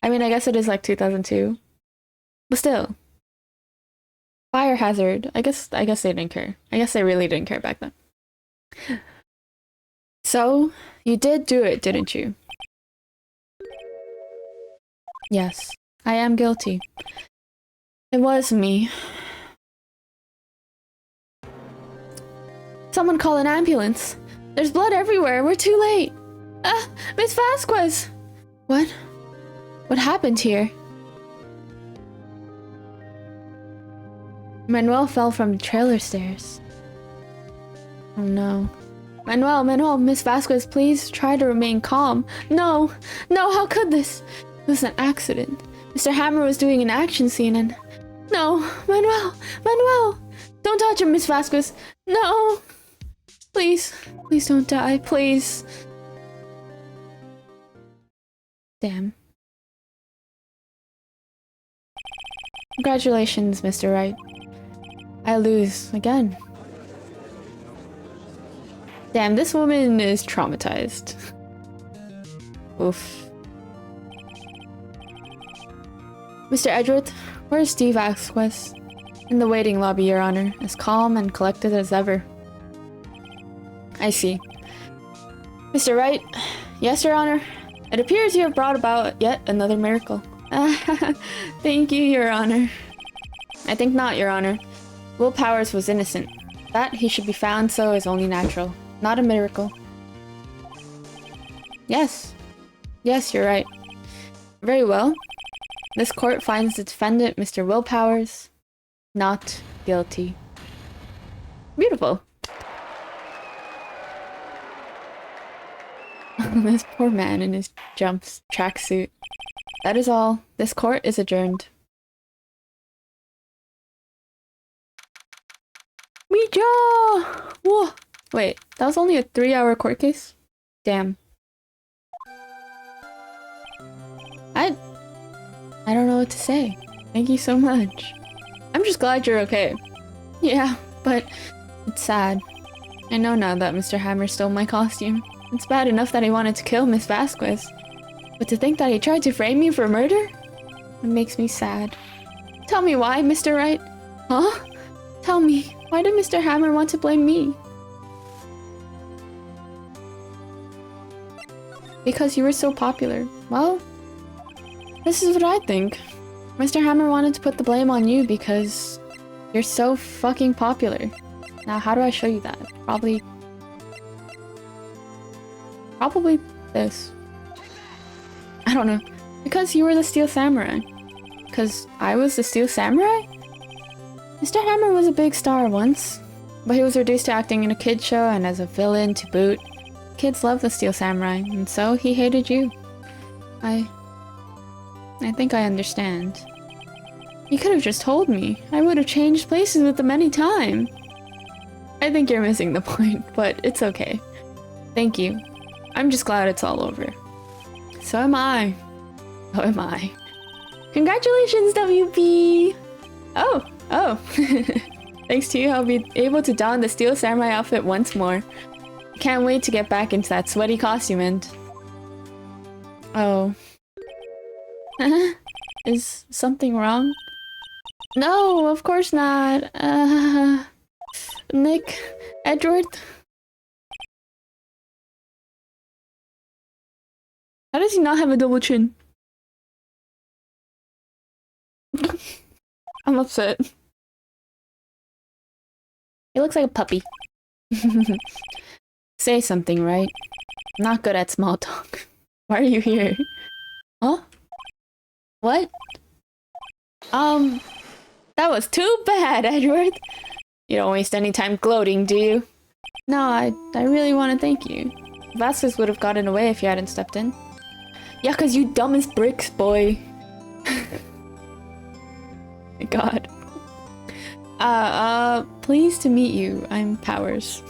I mean, I guess it is like 2002. But still. Fire hazard. I guess they didn't care. I guess they really didn't care back then. So, you did do it, didn't you? Yes, I am guilty. It was me. Someone call an ambulance. There's blood everywhere. We're too late. Miss Vasquez! What? What happened here? Manuel fell from the trailer stairs. Oh no. Manuel, Miss Vasquez, please try to remain calm. No, how could this? It was an accident. Mr. Hammer was doing an action scene and... No, Manuel! Don't touch him, Miss Vasquez! No! Please don't die, please. Damn. Congratulations, Mr. Wright. I lose again. Damn, this woman is traumatized. Oof. Mr. Edgeworth, where's Steve Vasquez? In the waiting lobby, Your Honor, as calm and collected as ever. I see. Mr. Wright? Yes, Your Honor? It appears you have brought about yet another miracle. Thank you, Your Honor. I think not, Your Honor. Will Powers was innocent. That he should be found so is only natural, not a miracle. Yes, you're right. Very well. This court finds the defendant, Mr. Will Powers, not guilty. Beautiful. This poor man in his tracksuit. That is all. This court is adjourned. Mija! Whoa! Wait, that was only a 3-hour court case? Damn. I don't know what to say. Thank you so much. I'm just glad you're okay. Yeah, but it's sad. I know now that Mr. Hammer stole my costume. It's bad enough that he wanted to kill Miss Vasquez. But to think that he tried to frame me for murder? It makes me sad. Tell me why, Mr. Wright. Huh? Tell me, why did Mr. Hammer want to blame me? Because you were so popular. Well, this is what I think. Mr. Hammer wanted to put the blame on you because you're so fucking popular. Now, how do I show you that? Probably this. I don't know. Because you were the Steel Samurai. Because I was the Steel Samurai? Mr. Hammer was a big star once, but he was reduced to acting in a kid's show and as a villain to boot. Kids love the Steel Samurai, and so he hated you. I think I understand. You could have just told me. I would have changed places with them any time. I think you're missing the point, but it's okay. Thank you. I'm just glad it's all over. So am I. So am I. Congratulations, WP! Oh. Thanks to you, I'll be able to don the Steel Samurai outfit once more. Can't wait to get back into that sweaty costume and... Oh. Is something wrong? No, of course not. Nick, Edward. How does he not have a double chin? I'm upset. He looks like a puppy. Say something, right? I'm not good at small talk. Why are you here? Huh? What? That was too bad, Edward. You don't waste any time gloating, do you? No, I really want to thank you. Vasquez would have gotten away if you hadn't stepped in. Yeah, 'cause you dumb as bricks, boy. My god. Pleased to meet you. I'm Powers.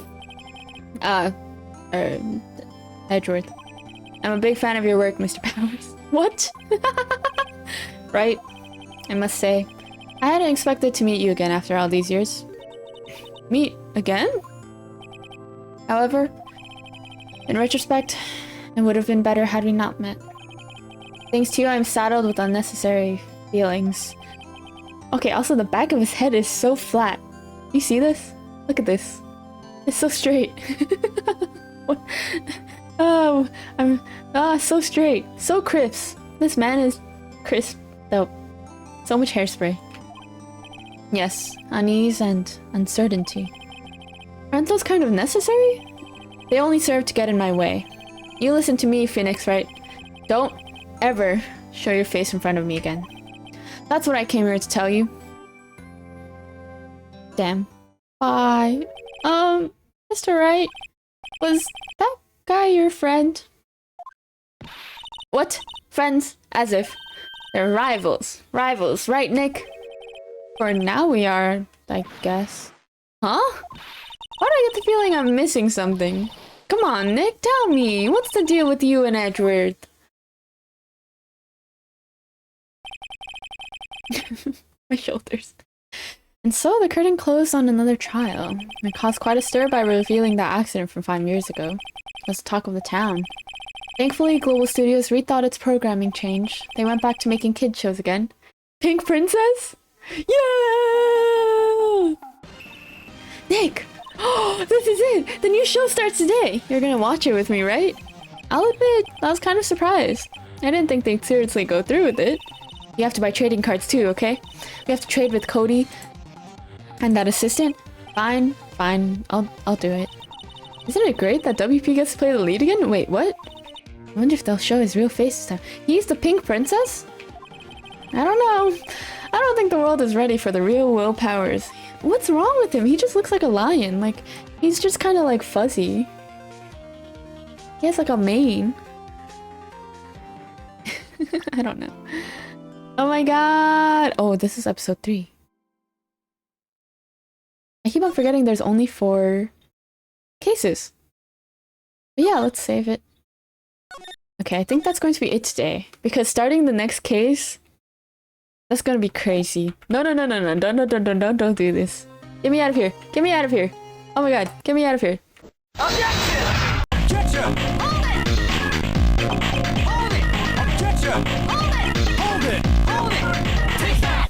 Edgeworth. I'm a big fan of your work, Mr. Powers. What? Right? I must say, I hadn't expected to meet you again after all these years. Meet again? However, in retrospect, it would have been better had we not met. Thanks to you, I'm saddled with unnecessary feelings. Okay, also the back of his head is so flat. You see this? Look at this. It's so straight. What? Oh, so straight. So crisp. This man is crisp, though. So much hairspray. Yes, unease and uncertainty. Aren't those kind of necessary? They only serve to get in my way. You listen to me, Phoenix, right? Don't ever show your face in front of me again. That's what I came here to tell you. Damn. Bye. Mr. Wright, was that guy your friend? What? Friends? As if. They're rivals. Rivals, right, Nick? For now we are, I guess. Huh? Why do I get the feeling I'm missing something? Come on, Nick, tell me. What's the deal with you and Edgeworth? My shoulders. And so the curtain closed on another trial. It caused quite a stir by revealing that accident from 5 years ago. It was the talk of the town. Thankfully, Global Studios rethought its programming change. They went back to making kid shows again. Pink Princess? Yeah! Nick! Oh, this is it! The new show starts today! You're gonna watch it with me, right? I'll admit, I was kind of surprised. I didn't think they'd seriously go through with it. You have to buy trading cards too, okay? We have to trade with Cody and that assistant. Fine, I'll do it. Isn't it great that WP gets to play the lead again? Wait, what? I wonder if they'll show his real face this time. He's the Pink Princess? I don't know. I don't think the world is ready for the real Will Powers. What's wrong with him? He just looks like a lion. Like, he's just kind of like fuzzy. He has like a mane. I don't know. Oh my god! Oh, this is episode 3. I keep on forgetting there's only 4 cases. But yeah, let's save it. Okay, I think that's going to be it today. Because starting the next case, that's gonna be crazy. No, don't do this. Get me out of here. Get me out of here. Oh my god, get me out of here. Objection! Objection!